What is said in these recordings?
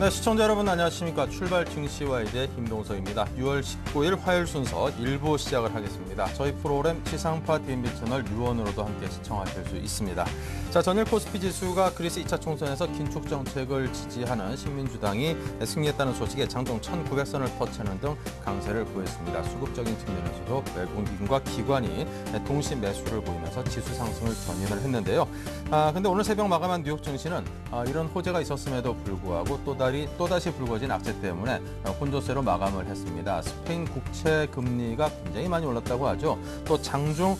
네, 시청자 여러분 안녕하십니까. 출발 증시와이드의 김동석입니다. 6월 19일 화요일 순서 1부 시작을 하겠습니다. 저희 프로그램 시상파 DMB 채널 유언으로도 함께 시청하실 수 있습니다. 자, 전일 코스피 지수가 그리스 2차 총선에서 긴축 정책을 지지하는 식민주당이 승리했다는 소식에 장중 1900선을 터치하는 등 강세를 보였습니다. 수급적인 측면에서도 외국인과 기관이 동시 매수를 보이면서 지수 상승을 견인을 했는데요. 근데 오늘 새벽 마감한 뉴욕 증시는 이런 호재가 있었음에도 불구하고 또다시 불거진 악재 때문에 혼조세로 마감을 했습니다. 스페인 국채 금리가 굉장히 많이 올랐다고 하죠. 또 장중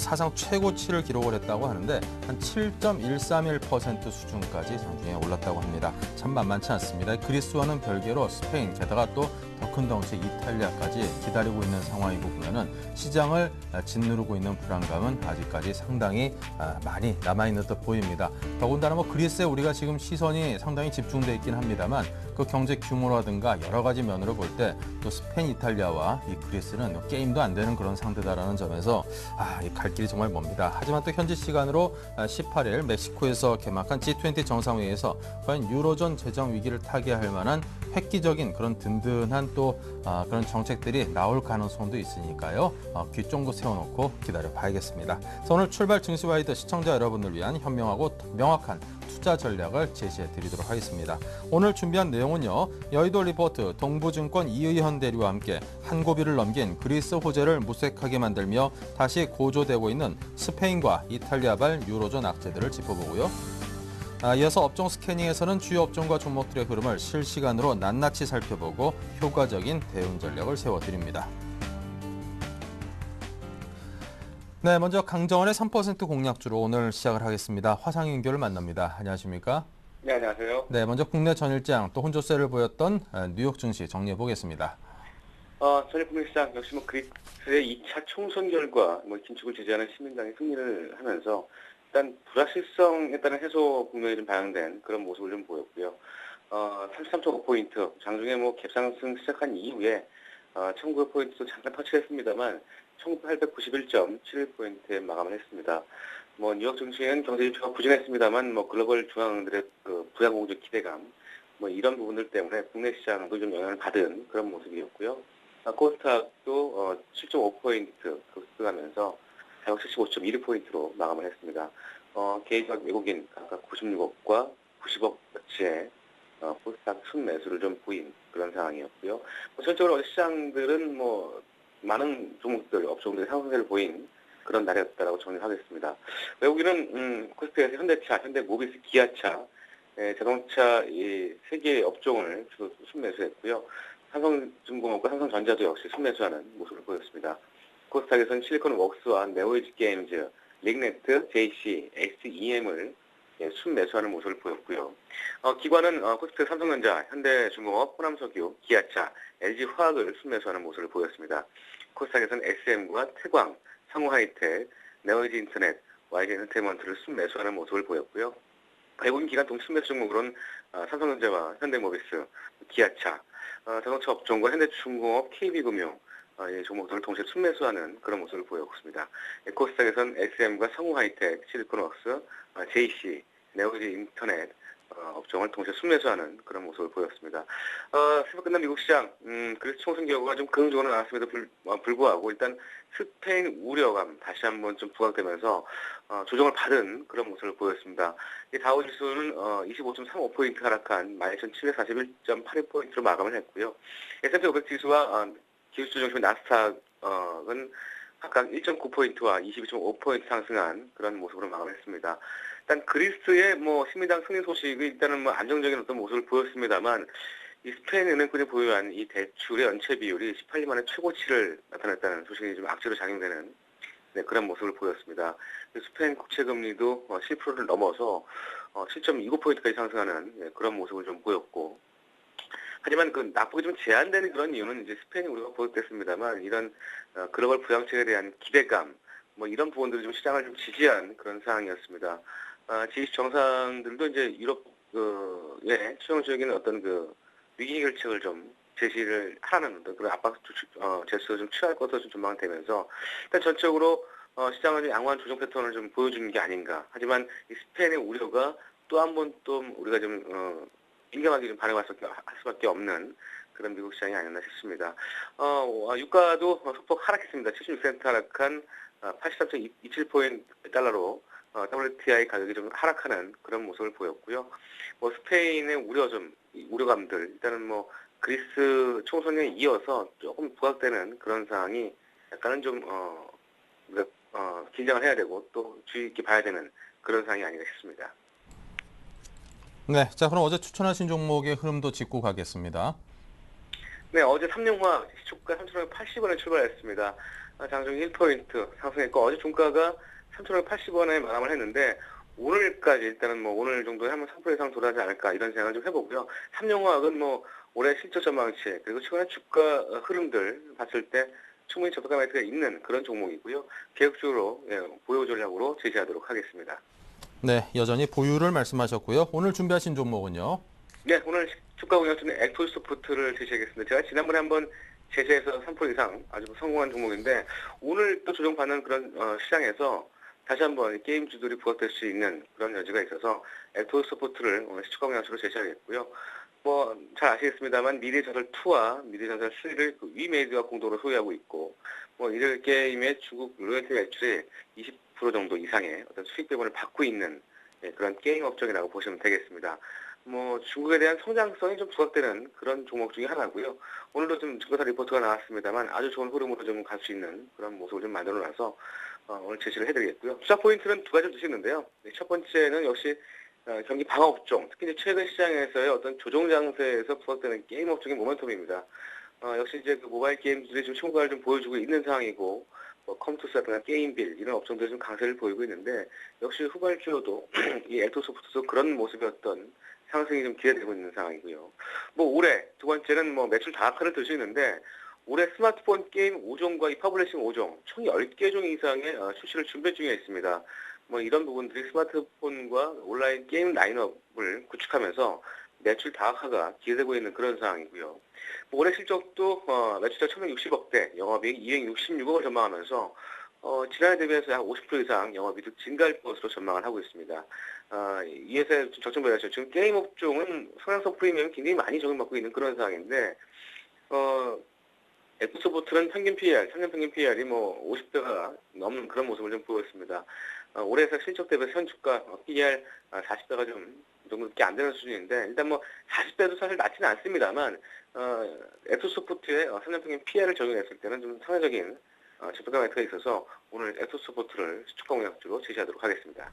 사상 최고치를 기록을 했다고 하는데 한 7.131% 수준까지 장중에 올랐다고 합니다. 참 만만치 않습니다. 그리스와는 별개로 스페인, 게다가 또 더 큰 덩치 이탈리아까지 기다리고 있는 상황이고 보면은 시장을 짓누르고 있는 불안감은 아직까지 상당히 많이 남아있는 듯 보입니다. 더군다나 그리스에 우리가 지금 시선이 상당히 집중돼 있긴 합니다만 그 경제 규모라든가 여러 가지 면으로 볼 때 또 스페인, 이탈리아와 이 그리스는 게임도 안 되는 그런 상대다라는 점에서 갈 길이 정말 멉니다. 하지만 또 현지 시간으로 18일 멕시코에서 개막한 G20 정상회의에서 과연 유로존 재정 위기를 타개할 만한 획기적인 그런 든든한 또 그런 정책들이 나올 가능성도 있으니까요. 귀 쫑긋 세워놓고 기다려 봐야겠습니다. 오늘 출발 증시와이드 시청자 여러분을 위한 현명하고 명확한 투자 전략을 제시해 드리도록 하겠습니다. 오늘 준비한 내용은요. 여의도 리포트, 동부증권 이의현 대리와 함께 한 고비를 넘긴 그리스 호재를 무색하게 만들며 다시 고조되고 있는 스페인과 이탈리아발 유로존 악재들을 짚어보고요. 이어서 업종 스캐닝에서는 주요 업종과 종목들의 흐름을 실시간으로 낱낱이 살펴보고 효과적인 대응 전략을 세워드립니다. 네, 먼저 강정원의 3% 공략주로 오늘 시작을 하겠습니다. 화상인교를 만납니다. 안녕하십니까? 네, 안녕하세요. 네, 먼저 국내 전일장 또 혼조세를 보였던 뉴욕 증시 정리해 보겠습니다. 전일 국내시장 역시 그리스의 2차 총선 결과 긴축을 제지하는 시민당이 승리를 하면서 일단 불확실성에 따른 해소 국면이 좀 반영된 그런 모습을 좀 보였고요. 33.5포인트 장중에 갭상승 시작한 이후에 1900포인트도 잠깐 터치했습니다만 1891.71포인트에 마감을 했습니다. 뉴욕 증시는 경제 지표가 부진했습니다만 글로벌 중앙은행들의 부양 공조 기대감 이런 부분들 때문에 국내 시장도 좀 영향을 받은 그런 모습이었고요. 코스닥도 7.5포인트 급등하면서 475.1포인트로 마감을 했습니다. 개인적 외국인 각각 96억과 90억어치의 코스닥 순매수를 좀 보인 그런 상황이었고요. 전체적으로 시장들은 많은 종목들, 업종들이 상승세를 보인 그런 날이었다라고 정리하겠습니다. 외국인은 코스피에서 현대차, 현대모비스, 기아차, 자동차 이 세 개의 업종을 주로 순매수했고요. 삼성중공업과 삼성전자도 역시 순매수하는 모습을 보였습니다. 코스닥에서는 실리콘웍스와 네오이지 게임즈, 링네트, JC, SEM을 순매수하는 모습을 보였고요. 기관은 코스피 삼성전자, 현대중공업, 호남석유, 기아차, LG화학을 순매수하는 모습을 보였습니다. 코스닥에서는 SM과 태광, 상호하이텍, 네오이지 인터넷, YG엔터테인먼트를 순매수하는 모습을 보였고요. 외국인 기관 동시 순매수 종목으로는 삼성전자와 현대모비스, 기아차, 자동차 업종과 현대중공업, KB금융, 종목들을 동시에 순매수하는 그런 모습을 보였습니다. 코스닥에서는 SM과 성우하이텍, 실리콘웍스, JC, 네오이지 인터넷 업종을 동시에 순매수하는 그런 모습을 보였습니다. 새벽 끝난 미국 시장, 그래서 총선 결과가 좀 긍정적으로 나왔음에도 불구하고 일단 스페인 우려감 다시 한번 좀 부각되면서 조정을 받은 그런 모습을 보였습니다. 다우지수는 25.35포인트 하락한 12,741.82포인트로 마감을 했고요. S&P 500 지수와 기술주 중심의 나스닥은 각각 1.9포인트와 22.5포인트 상승한 그런 모습으로 마감했습니다. 일단 그리스의 시민당 승리 소식이 일단은 안정적인 어떤 모습을 보였습니다만 이 스페인 은행권이 보유한 이 대출의 연체 비율이 18년 만에 최고치를 나타냈다는 소식이 좀 악재로 작용되는 그런 모습을 보였습니다. 스페인 국채 금리도 10%를 넘어서 7.29포인트까지 상승하는 그런 모습을 좀 보였고. 하지만 낙폭이 좀 제한되는 그런 이유는 이제 스페인이 우리가 보였겠습니다만 이런 글로벌 부양책에 대한 기대감 이런 부분들이 좀 시장을 좀 지지한 그런 상황이었습니다. G20 정상들도 이제 유럽의 수용적인 어떤 위기 해결책을 좀 제시를 하라는 그런 압박 제스처를 좀 취할 것으로 좀 전망되면서 일단 전적으로 시장은 양호한 조정 패턴을 좀 보여주는 게 아닌가. 하지만 이 스페인의 우려가 또 한 번 또 우리가 좀 민감하게 좀 반응할 수밖에 없는 그런 미국 시장이 아니었나 싶습니다. 유가도 소폭 하락했습니다. 76센트 하락한 83.27달러로 WTI 가격이 좀 하락하는 그런 모습을 보였고요. 뭐 스페인의 우려감들, 일단은 뭐 그리스 총선에 이어서 조금 부각되는 그런 상황이 약간은 좀 긴장을 해야 되고 또 주의 있게 봐야 되는 그런 상황이 아닌가 싶습니다. 네, 자 그럼 어제 추천하신 종목의 흐름도 짚고 가겠습니다. 네, 어제 삼룡화 시초가 3,580원에 출발했습니다. 장중 1포인트 상승했고 어제 종가가 3,580원에 마감을 했는데 오늘까지 일단은 뭐 오늘 정도에 한번 3% 이상 돌아가지 않을까 이런 생각을 좀 해보고요. 삼룡화학은 뭐 올해 실적 전망치 그리고 최근에 주가 흐름들 봤을 때 충분히 저가 매트가 있는 그런 종목이고요. 계획적으로 보유 전략으로 제시하도록 하겠습니다. 네, 여전히 보유를 말씀하셨고요. 오늘 준비하신 종목은요? 네, 오늘 주가 공략주는 엑토소프트를 제시하겠습니다. 제가 지난번에 한번 제시해서 3% 이상 아주 성공한 종목인데 오늘 또 조정받는 그런 시장에서 다시 한번 게임주들이 부각될 수 있는 그런 여지가 있어서 엑토소프트를 오늘 시초가 공략주로 제시하겠고요. 뭐 잘 아시겠습니다만 미래전설2와 미래전설3를 그 위메이드가 공동으로 소유하고 있고 뭐 이들 게임의 중국 로열티 매출의 20% 정도 이상의 어떤 수익 배분을 받고 있는 그런 게임 업종이라고 보시면 되겠습니다. 뭐 중국에 대한 성장성이 좀 부각되는 그런 종목 중에 하나고요. 오늘도 좀 증거사 리포트가 나왔습니다만 아주 좋은 흐름으로 좀 갈 수 있는 그런 모습을 좀 만들어놔서 오늘 제시를 해드리겠고요. 투자 포인트는 두 가지를 두시는데요. 첫 번째는 역시 경기 방어업종, 특히 이제 최근 시장에서의 어떤 조정 장세에서 부각되는 게임 업종의 모멘텀입니다. 역시 이제 그 모바일 게임들이 좀 총괄을 좀 보여주고 있는 상황이고, 뭐 컴투스라든가 게임빌 이런 업종들이 좀 강세를 보이고 있는데 역시 후발주로도 이 엑토소프트도 그런 모습이었던 상승이 좀 기대되고 있는 상황이고요. 뭐 올해 두 번째는 뭐 매출 다각화를 들 수 있는데 올해 스마트폰 게임 5종과 이 퍼블리싱 5종 총 10개 종 이상의 출시를 준비 중에 있습니다. 뭐 이런 부분들이 스마트폰과 온라인 게임 라인업을 구축하면서 매출 다각화가 기대되고 있는 그런 상황이고요. 뭐 올해 실적도 매출자 1,160억대, 영업이익 266억을 전망하면서 지난해 대비해서 약 50% 이상 영업이익 증가할 것으로 전망을 하고 있습니다. 이에서 적정배라죠. 지금 게임 업종은 성장성 프리미엄이 굉장히 많이 적용받고 있는 그런 상황인데 엑소소프트는 평균 PER이 뭐 50배가 넘는 그런 모습을 좀 보였습니다. 올해에서 실적 대비 현 주가 PER 40배가 좀 정도밖에 안 되는 수준인데 일단 뭐 40배도 사실 낮지는 않습니다만 엑소소프트의 3년 평균 PER을 적용했을 때는 좀 상대적인 저평가 매트가 있어서 오늘 엑소소프트를 시초가 공략주로 제시하도록 하겠습니다.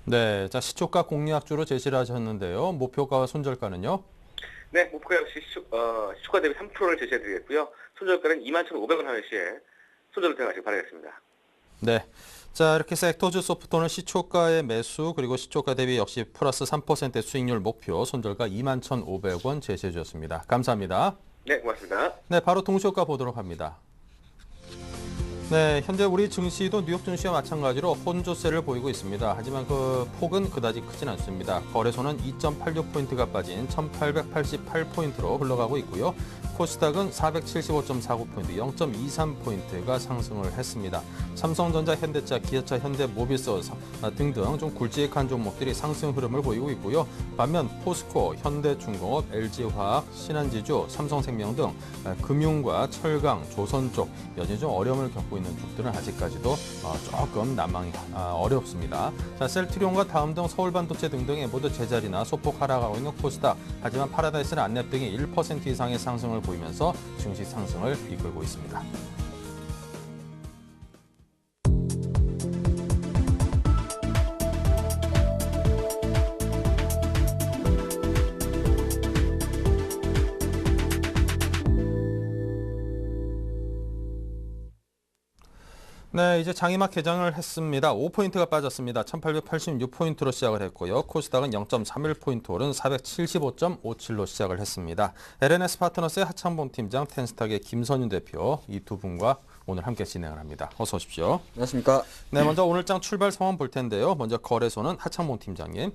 네, 자 시초가 공략주로 제시를 하셨는데요. 목표가와 손절가는요? 네, 목표 역시 시초가 대비 3%를 제시해드리겠고요. 손절가는 21,500원 하는 시에 손절을 대응하시기 바라겠습니다. 네. 자, 이렇게 해서 엑토즈 소프트는 시초가의 매수 그리고 시초가 대비 역시 플러스 3%의 수익률 목표 손절가 21,500원 제시해 주셨습니다. 감사합니다. 네, 고맙습니다. 네, 바로 동시효과 보도록 합니다. 네, 현재 우리 증시도 뉴욕 증시와 마찬가지로 혼조세를 보이고 있습니다. 하지만 그 폭은 그다지 크진 않습니다. 거래소는 2.86포인트가 빠진 1,888포인트로 흘러가고 있고요. 코스닥은 475.49포인트, 0.23포인트가 상승을 했습니다. 삼성전자, 현대차, 기아차, 현대모비스 등등 좀 굵직한 종목들이 상승 흐름을 보이고 있고요. 반면 포스코, 현대중공업, LG화학, 신한지주, 삼성생명 등 금융과 철강, 조선 쪽 여전히 좀 어려움을 겪고 있는 쪽들은 아직까지도 조금 난망이 어렵습니다. 자, 셀트리온과 다음 등 서울반도체 등등의 모두 제자리나 소폭 하락하고 있는 코스닥. 하지만 파라다이스 란랩 등이 1% 이상의 상승을 보이면서 증시 상승을 이끌고 있습니다. 네, 이제 장이막 개장을 했습니다. 5포인트가 빠졌습니다. 1886포인트로 시작을 했고요. 코스닥은 0.31포인트 오른 475.57로 시작을 했습니다. LNS 파트너스의 하창봉 팀장, 텐스탁의 김선윤 대표 이 두 분과 오늘 함께 진행을 합니다. 어서 오십시오. 안녕하십니까. 네, 먼저 오늘장 출발 상황 볼 텐데요. 먼저 거래소는 하창봉 팀장님.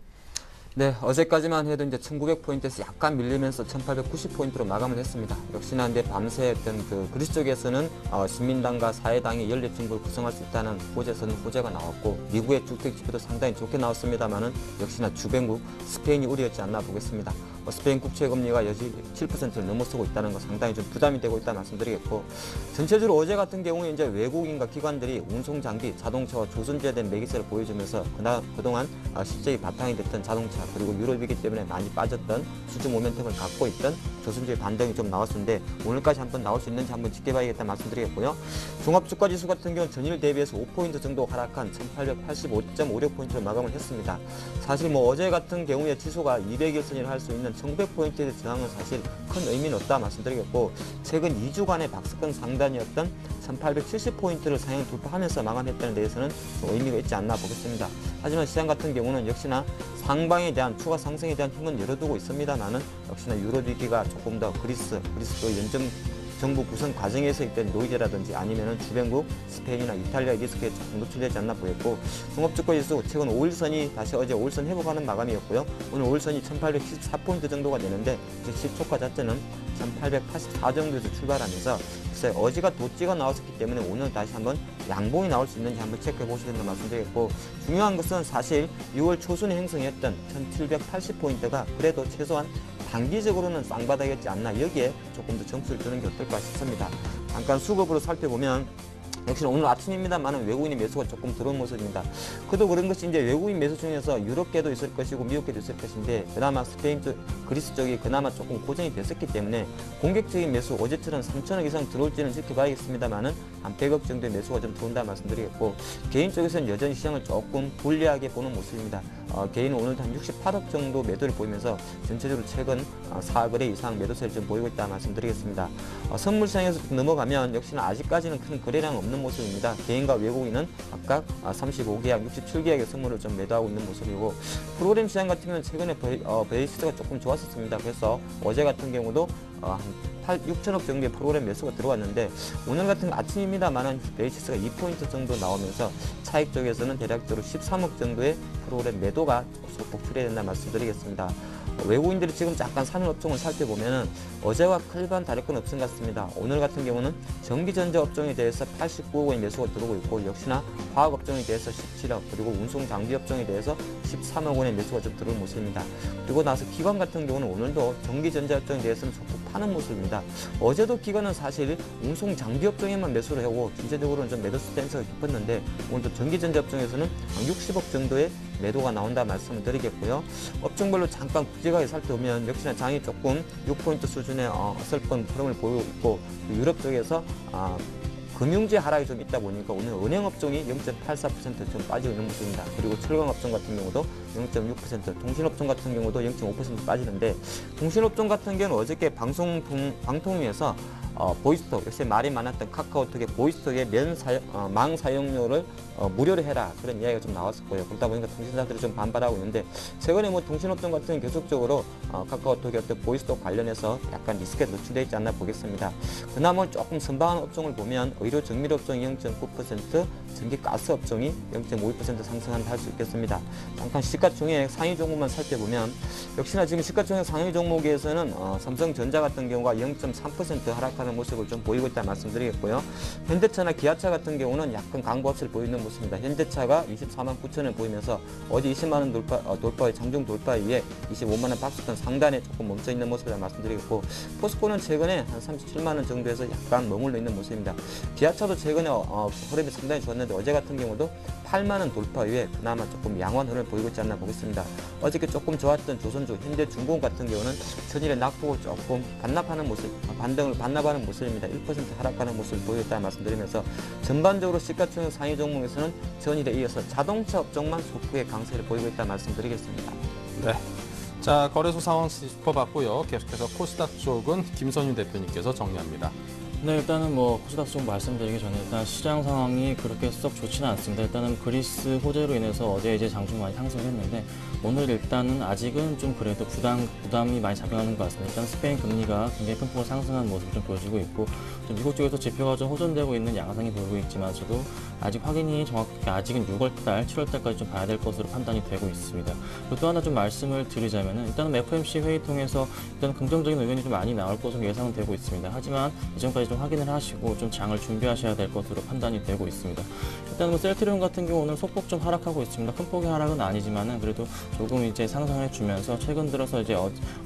네, 어제까지만 해도 이제 1900포인트에서 약간 밀리면서 1890포인트로 마감을 했습니다. 역시나 이제 밤새 어떤 그 그리스 쪽에서는 시민당과 사회당이 연립정부를 구성할 수 있다는 호재에서는 호재가 나왔고 미국의 주택 지표도 상당히 좋게 나왔습니다만은 역시나 주변국 스페인이 우려였지 않나 보겠습니다. 스페인 국채 금리가 여전히 7%를 넘어서고 있다는 거 상당히 좀 부담이 되고 있다 말씀드리겠고, 전체적으로 어제 같은 경우에 이제 외국인과 기관들이 운송 장비, 자동차와 조선제에 대한 매기세를 보여주면서 그동안 실적이 바탕이 됐던 자동차 그리고 유럽이기 때문에 많이 빠졌던 수주 모멘텀을 갖고 있던 조선주의 반등이 좀 나왔었는데, 오늘까지 한번 나올 수 있는지 한번 지켜봐야겠다 말씀드리겠고요. 종합주가지수 같은 경우는 전일 대비해서 5포인트 정도 하락한 1885.56포인트로 마감을 했습니다. 사실 뭐 어제 같은 경우에 지수가 200일선이라 할 수 있는 1900포인트의 저항은 사실 큰 의미는 없다 말씀드리겠고, 최근 2주간의 박스권 상단이었던 1870포인트를 상향 돌파하면서 마감했다는 데에서는 의미가 있지 않나 보겠습니다. 하지만 시장 같은 경우는 역시나 상방에 대한 추가 상승에 대한 힘은 열어두고 있습니다만은, 역시나 유럽 위기가 조금 더 그리스 또 연정 정부 구성 과정에서 있던 노이즈라든지 아니면은 주변국 스페인이나 이탈리아 리스크에 조금 노출되지 않나 보였고, 종합주가지수 최근 5일선이 다시 어제 5일선 회복하는 마감이었고요. 오늘 5일선이 1814포인트 정도가 되는데, 시초가 자체는 1884 정도에서 출발하면서 어제가 도찌가 나왔었기 때문에 오늘 다시 한번 양봉이 나올 수 있는지 한번 체크해 보셔야 된다 말씀드리겠고, 중요한 것은 사실 6월 초순에 형성했던 1780포인트가 그래도 최소한 단기적으로는 쌍바닥이었지 않나, 여기에 조금 더 점수를 주는 게 어떨까 싶습니다. 잠깐 수급으로 살펴보면 역시나 오늘 아침입니다만 외국인의 매수가 조금 들어온 모습입니다. 그도 그런 것이 이제 외국인 매수 중에서 유럽계도 있을 것이고 미국계도 있을 것인데, 그나마 스페인 쪽, 그리스 쪽이 그나마 조금 고정이 됐었기 때문에 공격적인 매수, 어제처럼 3천억 이상 들어올지는 지켜봐야겠습니다만은 한 100억 정도의 매수가 좀 들어온다 말씀드리겠고, 개인 쪽에서는 여전히 시장을 조금 불리하게 보는 모습입니다. 개인은 오늘도 한 68억 정도 매도를 보이면서 전체적으로 최근 4거래 이상 매도세를 좀 보이고 있다 말씀드리겠습니다. 선물 시장에서 넘어가면 역시나 아직까지는 큰 거래량 없는 모습입니다. 개인과 외국인은 각각 35계약, 67계약의 선물을 좀 매도하고 있는 모습이고, 프로그램 시장 같은 경우는 최근에 베이시스가 조금 좋았었습니다. 그래서 어제 같은 경우도 한 6천억 정도의 프로그램 매수가 들어왔는데, 오늘 같은 아침입니다만은 베이시스가 2포인트 정도 나오면서 차익 쪽에서는 대략적으로 13억 정도의 프로그램 매도가 소폭 출해된다 말씀드리겠습니다. 외국인들이 지금 잠깐 사는 업종을 살펴보면 어제와 클반 다를 건 없은 것 같습니다. 오늘 같은 경우는 전기전자 업종에 대해서 89억 원의 매수가 들어오고 있고, 역시나 화학 업종에 대해서 17억, 그리고 운송 장비 업종에 대해서 13억 원의 매수가 좀 들어온 모습입니다. 그리고 나서 기관 같은 경우는 오늘도 전기전자 업종에 대해서는 소폭 파는 모습입니다. 어제도 기관은 사실 운송 장비 업종에만 매수를 하고 전체적으로는 좀 매도 스탠스가 깊었는데, 오늘도 전기전자 업종에서는 한 60억 정도의 매도가 나온다 말씀을 드리겠고요. 업종별로 잠깐 구체하게 살펴보면 역시나 장이 조금 6포인트 수준의 어설픈 흐름을 보이고 있고, 유럽 쪽에서 금융지 하락이 좀 있다 보니까 오늘 은행 업종이 0.84% 좀 빠지고 있는 모습입니다. 그리고 철강 업종 같은 경우도 0.6%, 통신 업종 같은 경우도 0.5% 빠지는데, 통신 업종 같은 경우는 어저께 방통위에서 보이스톡, 역시 말이 많았던 카카오톡의 보이스톡의 망 사용료를 무료로 해라, 그런 이야기가 좀 나왔었고요. 그러다 보니까 통신사들이 좀 반발하고 있는데, 최근에 뭐 통신업종 같은 경우는 계속적으로 카카오톡의 어떤 보이스톡 관련해서 약간 리스크에 노출되어 있지 않나 보겠습니다. 그나마 조금 선방한 업종을 보면 의료 정밀 업종이 0.9%, 전기 가스 업종이 0.52% 상승한다 할 수 있겠습니다. 잠깐 시가총액 상위 종목만 살펴보면 역시나 지금 시가총액 상위 종목에서는 삼성전자 같은 경우가 0.3% 하락하는 모습을 좀 보이고 있다 말씀드리겠고요. 현대차나 기아차 같은 경우는 약간 강보합세를 보이는 모습입니다. 현대차가 24만 9천을 보이면서 어제 20만 원 돌파의 장중 돌파 이후에 25만 원 박스권 상단에 조금 멈춰 있는 모습을 말씀드리겠고, 포스코는 최근에 한 37만 원 정도에서 약간 머물러 있는 모습입니다. 기아차도 최근에 흐름이 상당히 좋았는데 어제 같은 경우도 8만 원 돌파 이후에 그나마 조금 양호한 흐름을 보이고 있지 않나 보겠습니다. 어저께 조금 좋았던 조선주, 현대중공업 같은 경우는 전일에 낙폭을 조금 반납하는 모습, 반납하는 모습입니다. 1% 하락하는 모습을 보였다 말씀드리면서, 전반적으로 시가총액 상위 종목에서는 전일에 이어서 자동차 업종만 소폭의 강세를 보이고 있다 말씀드리겠습니다. 네. 자, 거래소 상황 짚어봤고요. 계속해서 코스닥 쪽은 김선윤 대표님께서 정리합니다. 네, 일단은 뭐 코스닥 쪽 말씀드리기 전에 일단 시장 상황이 그렇게 썩 좋지는 않습니다. 일단은 그리스 호재로 인해서 어제 이제 장중 많이 상승했는데, 오늘 일단은 아직은 좀 그래도 부담이 많이 작용하는 것 같습니다. 일단 스페인 금리가 굉장히 큰 폭으로 상승하는 모습을 좀 보여주고 있고, 좀 미국 쪽에서 지표가 좀 호전되고 있는 양상이 보이고 있지만서도 아직 확인이 정확하게 아직은 6월달, 7월달까지 좀 봐야 될 것으로 판단이 되고 있습니다. 그리고 또 하나 좀 말씀을 드리자면은, 일단은 FOMC 회의 통해서 일단 긍정적인 의견이 좀 많이 나올 것으로 예상되고 있습니다. 하지만 이전까지 좀 확인을 하시고 좀 장을 준비하셔야 될 것으로 판단이 되고 있습니다. 일단 뭐 셀트리온 같은 경우는 소폭 좀 하락하고 있습니다. 큰 폭의 하락은 아니지만은 그래도 조금 이제 상승해 주면서 최근 들어서 이제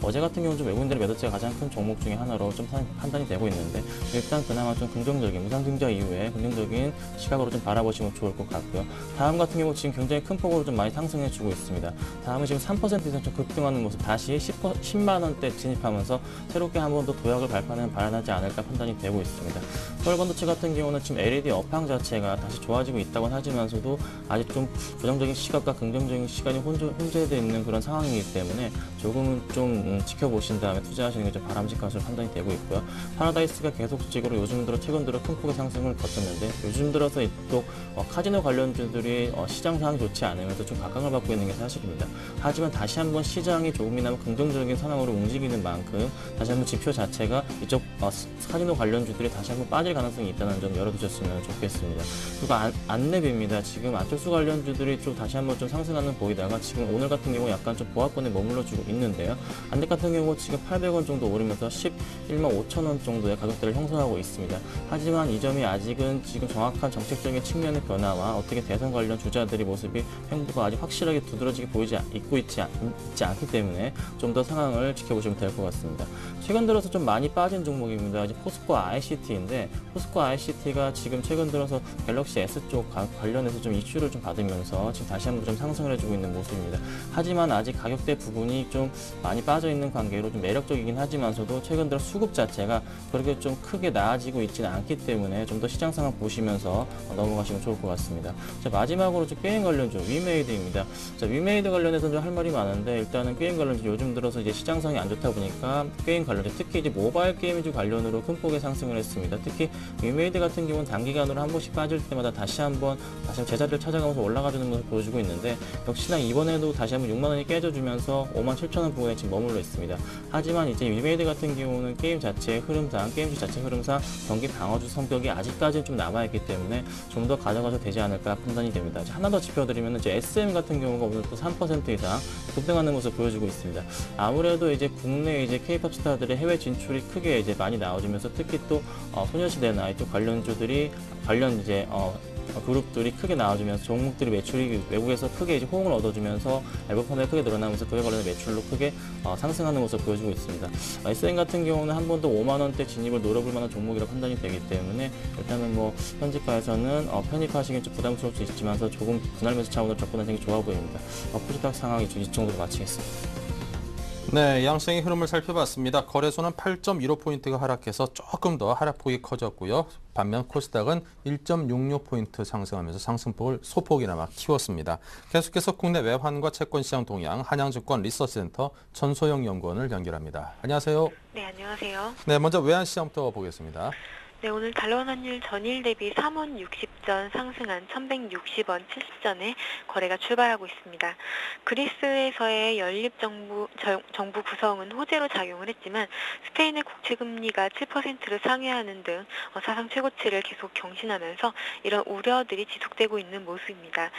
어제 같은 경우는 좀 외국인들의 매도세가 가장 큰 종목 중에 하나로 좀 판단이 되고 있는데 일단 그나마 좀 긍정적인 무상 증자 이후에 긍정적인 시각으로 좀 바라보시면 좋을 것 같고요. 다음 같은 경우 지금 굉장히 큰 폭으로 좀 많이 상승해 주고 있습니다. 다음은 지금 3% 이상 좀 급등하는 모습 다시 10만 원대 진입하면서 새롭게 한 번 더 도약을 발현하지 않을까 판단이 되고 있습니다. 서울반도체 같은 경우는 지금 LED 업황 자체가 다시 좋아지고 있다고는 하지만서도 아직 좀 부정적인 시각과 긍정적인 시각이 혼재되어 있는 그런 상황이기 때문에 조금은 좀 지켜보신 다음에 투자하시는 게 좀 바람직한 것으로 판단이 되고 있고요. 파라다이스가 계속적으로 요즘 들어 최근 들어 큰 폭의 상승을 거쳤는데 요즘 들어서 이쪽 카지노 관련주들이 시장 상황이 좋지 않으면서 좀 각광을 받고 있는 게 사실입니다. 하지만 다시 한번 시장이 조금이나마 긍정적인 상황으로 움직이는 만큼 다시 한번 지표 자체가 이쪽 카지노 관련주들이 다시 한번 빠질 가능성이 있다는 점 열어두셨으면 좋겠습니다. 그리고 안랩입니다. 지금 안철수 관련주들이 좀 다시 한번 좀 상승하는 보이다가 지금 오늘 같은 경우 약간 좀 보합권에 머물러주고 있는데요. 안랩 같은 경우 지금 800원 정도 오르면서 11만 5천 원 정도의 가격대를 형성하고 있습니다. 하지만 이 점이 아직은 지금 정확한 정책적인 측면의 변화와 어떻게 대선 관련 주자들의 모습이 행보가 아직 확실하게 두드러지게 있지 않기 때문에 좀 더 상황을 지켜보시면 될 것 같습니다. 최근 들어서 좀 많이 빠진 종목입니다. 이제 포스코 ICT인데 포스코 ICT가 지금 최근 들어서 갤럭시 S 쪽 관련해서 좀 이슈를 좀 받으면서 지금 다시 한번 좀 상승을 해주고 있는 모습입니다. 하지만 아직 가격대 부분이 좀 많이 빠져 있는 관계로 좀 매력적이긴 하지만서도 최근 들어 수급 자체가 그렇게 좀 크게 나아지고 있지는 않기 때문에 좀 더 시장 상황 보시면서 넘어가시면 좋을 것 같습니다. 자, 마지막으로 게임 관련주 위메이드입니다. 자, 위메이드 관련해서 좀 할 말이 많은데 일단은 게임 관련주 요즘 들어서 이제 시장 상황이 안 좋다 보니까 게임 관련주 특히 이제 모바일 게임주 관련으로 큰 폭의 상승을 했습니다. 특히 위메이드 같은 경우는 단기간으로 한 번씩 빠질 때마다 다시 한번 제자리를 찾아가면서 올라가주는 모습을 보여주고 있는데 역시나 이번에도 다시 한번 6만 원이 깨져주면서 5만 7천 원 부근에 지금 머물러 있습니다. 하지만 이제 위메이드 같은 경우는 게임 자체의 흐름상 게임주 자체 흐름상 경기 방어주 성격이 아직까지는 좀 남아있기 때문에 좀 더 가져가도 되지 않을까 판단이 됩니다. 하나 더 짚어드리면 이제 SM 같은 경우가 오늘 또 3% 이상 급등하는 모습을 보여주고 있습니다. 아무래도 이제 국내 이제 K-pop 스타들의 해외 진출이 크게 이제 많이 나와주면서 특히 또 소녀시대나 이쪽 관련주들이 그룹들이 크게 나와주면서 종목들이 매출이 외국에서 크게 이제 호응을 얻어주면서 앨범 판매가 크게 늘어나면서 그에 관련된 매출로 크게 상승하는 모습을 보여주고 있습니다. SM 같은 경우는 한 번 더 5만 원대 진입을 노려볼 만한 종목이라고 판단이 되기 때문에 일단은 뭐 현지가에서는 편입하시기 좀 부담스러울 수 있지만서 조금 분할 매수 차원으로 접근하시는 게 좋아 보입니다. 코스닥 상황이 이 정도로 마치겠습니다. 네, 양성의 흐름을 살펴봤습니다. 거래소는 8.15포인트가 하락해서 조금 더 하락폭이 커졌고요. 반면 코스닥은 1.66포인트 상승하면서 상승폭을 소폭이나마 키웠습니다. 계속해서 국내 외환과 채권시장 동향 한양증권 리서치센터 전소영 연구원을 연결합니다. 안녕하세요. 네, 안녕하세요. 네, 먼저 외환시장부터 보겠습니다. 네, 오늘 달러 환율 전일 대비 3원 60전 상승한 1160원 70전에 거래가 출발하고 있습니다. 그리스에서의 연립정부 구성은 호재로 작용을 했지만 스페인의 국채금리가 7%를 상회하는 등 사상 최고치를 계속 경신하면서 이런 우려들이 지속되고 있는 모습입니다.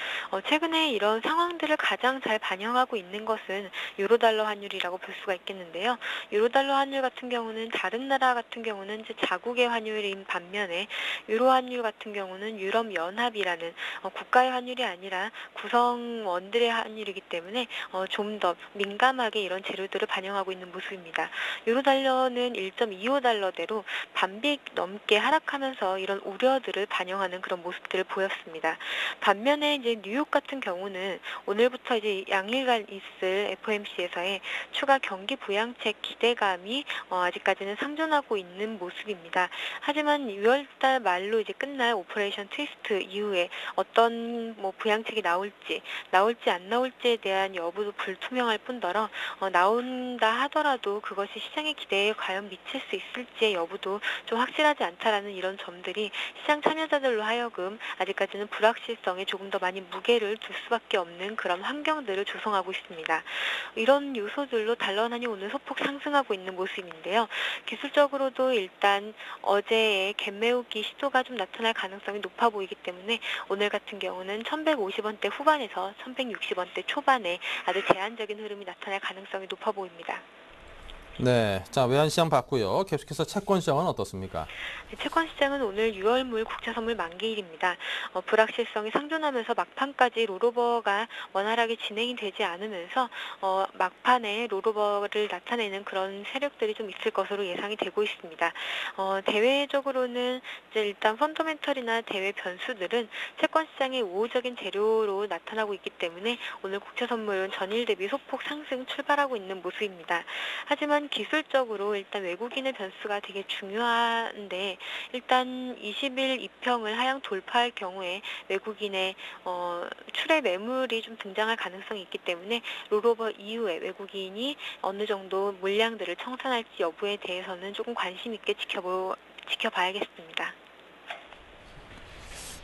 최근에 이런 상황들을 가장 잘 반영하고 있는 것은 유로달러 환율이라고 볼 수가 있겠는데요. 유로달러 환율 같은 경우는 다른 나라 같은 경우는 이제 자국의 환율이 반면에 유로 환율 같은 경우는 유럽연합이라는 국가의 환율이 아니라 구성원들의 환율이기 때문에 좀 더 민감하게 이런 재료들을 반영하고 있는 모습입니다. 유로달러는 1.25달러대로 반빅 넘게 하락하면서 이런 우려들을 반영하는 그런 모습들을 보였습니다. 반면에 이제 뉴욕 같은 경우는 오늘부터 이제 양일간 있을 FOMC에서의 추가 경기 부양책 기대감이 아직까지는 상존하고 있는 모습입니다. 하지만 6월달 말로 이제 끝날 오퍼레이션 트위스트 이후에 어떤 부양책이 나올지 안 나올지에 대한 여부도 불투명할 뿐더러 나온다 하더라도 그것이 시장의 기대에 과연 미칠 수 있을지의 여부도 좀 확실하지 않다라는 이런 점들이 시장 참여자들로 하여금 아직까지는 불확실성에 조금 더 많이 무게를 둘 수밖에 없는 그런 환경들을 조성하고 있습니다. 이런 요소들로 달러 환율이 오늘 소폭 상승하고 있는 모습인데요. 기술적으로도 일단 어제의 갭 메우기 시도가 좀 나타날 가능성이 높아 보이기 때문에 오늘 같은 경우는 1150원대 후반에서 1160원대 초반에 아주 제한적인 흐름이 나타날 가능성이 높아 보입니다. 네, 자 외환시장 봤고요. 계속해서 채권시장은 어떻습니까? 네, 채권시장은 오늘 6월물 국채선물 만기일입니다. 불확실성이 상존하면서 막판까지 롤오버가 원활하게 진행이 되지 않으면서 막판에 롤오버를 나타내는 그런 세력들이 좀 있을 것으로 예상이 되고 있습니다. 대외적으로는 이제 일단 펀더멘털이나 대외 변수들은 채권시장의 우호적인 재료로 나타나고 있기 때문에 오늘 국채선물은 전일 대비 소폭 상승 출발하고 있는 모습입니다. 하지만 기술적으로 일단 외국인의 변수가 되게 중요한데 일단 20일 이평을 하향 돌파할 경우에 외국인의 출애 매물이 좀 등장할 가능성이 있기 때문에 롤오버 이후에 외국인이 어느 정도 물량들을 청산할지 여부에 대해서는 조금 관심 있게 지켜봐야겠습니다.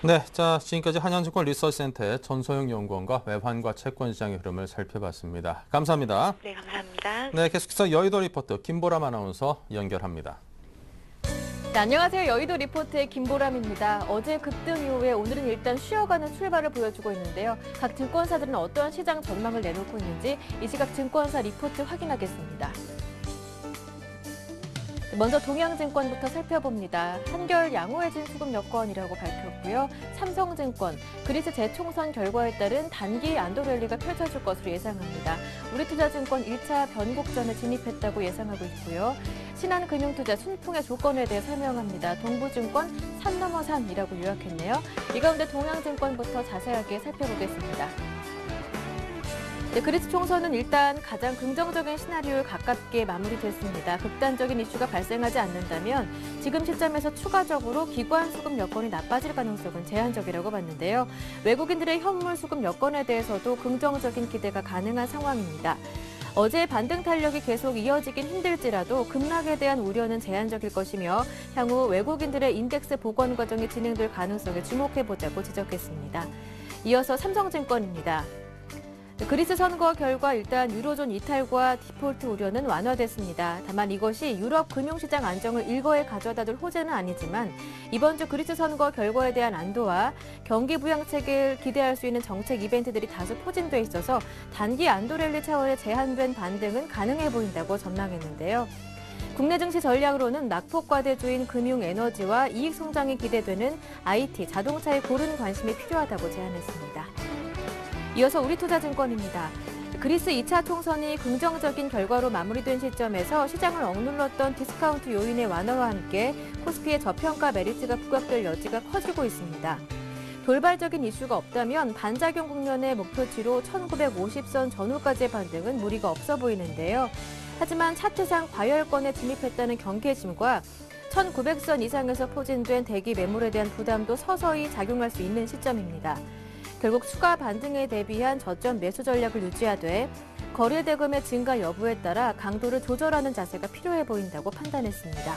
네, 자 지금까지 한양증권 리서치센터의 전소영 연구원과 외환과 채권시장의 흐름을 살펴봤습니다. 감사합니다. 네, 감사합니다. 네, 계속해서 여의도 리포터 김보람 아나운서 연결합니다. 네, 안녕하세요. 여의도 리포트의 김보람입니다. 어제 급등 이후에 오늘은 일단 쉬어가는 출발을 보여주고 있는데요. 각 증권사들은 어떠한 시장 전망을 내놓고 있는지 이 시각 증권사 리포트 확인하겠습니다. 먼저 동양증권부터 살펴봅니다. 한결 양호해진 수급 여건이라고 밝혔고요. 삼성증권, 그리스 재총선 결과에 따른 단기 안도 랠리가 펼쳐질 것으로 예상합니다. 우리투자증권 1차 변곡전에 진입했다고 예상하고 있고요. 신한금융투자 순풍의 조건에 대해 설명합니다. 동부증권 산 넘어 산이라고 요약했네요. 이 가운데 동양증권부터 자세하게 살펴보겠습니다. 네, 그리스 총선은 일단 가장 긍정적인 시나리오에 가깝게 마무리됐습니다. 극단적인 이슈가 발생하지 않는다면 지금 시점에서 추가적으로 기관 수급 여건이 나빠질 가능성은 제한적이라고 봤는데요. 외국인들의 현물 수급 여건에 대해서도 긍정적인 기대가 가능한 상황입니다. 어제 반등 탄력이 계속 이어지긴 힘들지라도 급락에 대한 우려는 제한적일 것이며 향후 외국인들의 인덱스 복원 과정이 진행될 가능성에 주목해보자고 지적했습니다. 이어서 삼성증권입니다. 그리스 선거 결과 일단 유로존 이탈과 디폴트 우려는 완화됐습니다. 다만 이것이 유럽 금융시장 안정을 일거에 가져다 줄 호재는 아니지만 이번 주 그리스 선거 결과에 대한 안도와 경기 부양책을 기대할 수 있는 정책 이벤트들이 다소 포진돼 있어서 단기 안도 랠리 차원의 제한된 반등은 가능해 보인다고 전망했는데요. 국내 증시 전략으로는 낙폭 과대주인 금융 에너지와 이익 성장이 기대되는 IT, 자동차에 고른 관심이 필요하다고 제안했습니다. 이어서 우리투자증권입니다. 그리스 2차 총선이 긍정적인 결과로 마무리된 시점에서 시장을 억눌렀던 디스카운트 요인의 완화와 함께 코스피의 저평가 메리트가 부각될 여지가 커지고 있습니다. 돌발적인 이슈가 없다면 반작용 국면의 목표치로 1950선 전후까지의 반등은 무리가 없어 보이는데요. 하지만 차트상 과열권에 진입했다는 경계심과 1900선 이상에서 포진된 대기 매물에 대한 부담도 서서히 작용할 수 있는 시점입니다. 결국 추가 반등에 대비한 저점 매수 전략을 유지하되 거래 대금의 증가 여부에 따라 강도를 조절하는 자세가 필요해 보인다고 판단했습니다.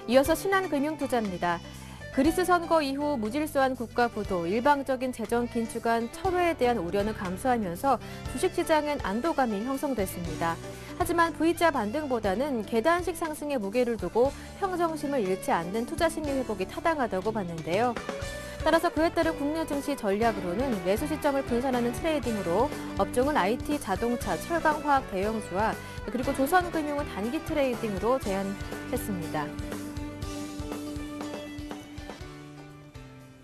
이어서 신한금융투자입니다. 그리스 선거 이후 무질서한 국가 구도, 일방적인 재정 긴축안 철회에 대한 우려는 감소하면서 주식시장엔 안도감이 형성됐습니다. 하지만 V자 반등보다는 계단식 상승의 무게를 두고 평정심을 잃지 않는 투자 심리 회복이 타당하다고 봤는데요. 따라서 그에 따른 국내 증시 전략으로는 매수 시점을 분산하는 트레이딩으로 업종은 IT, 자동차, 철강, 화학, 대형주와 그리고 조선금융은 단기 트레이딩으로 제한했습니다.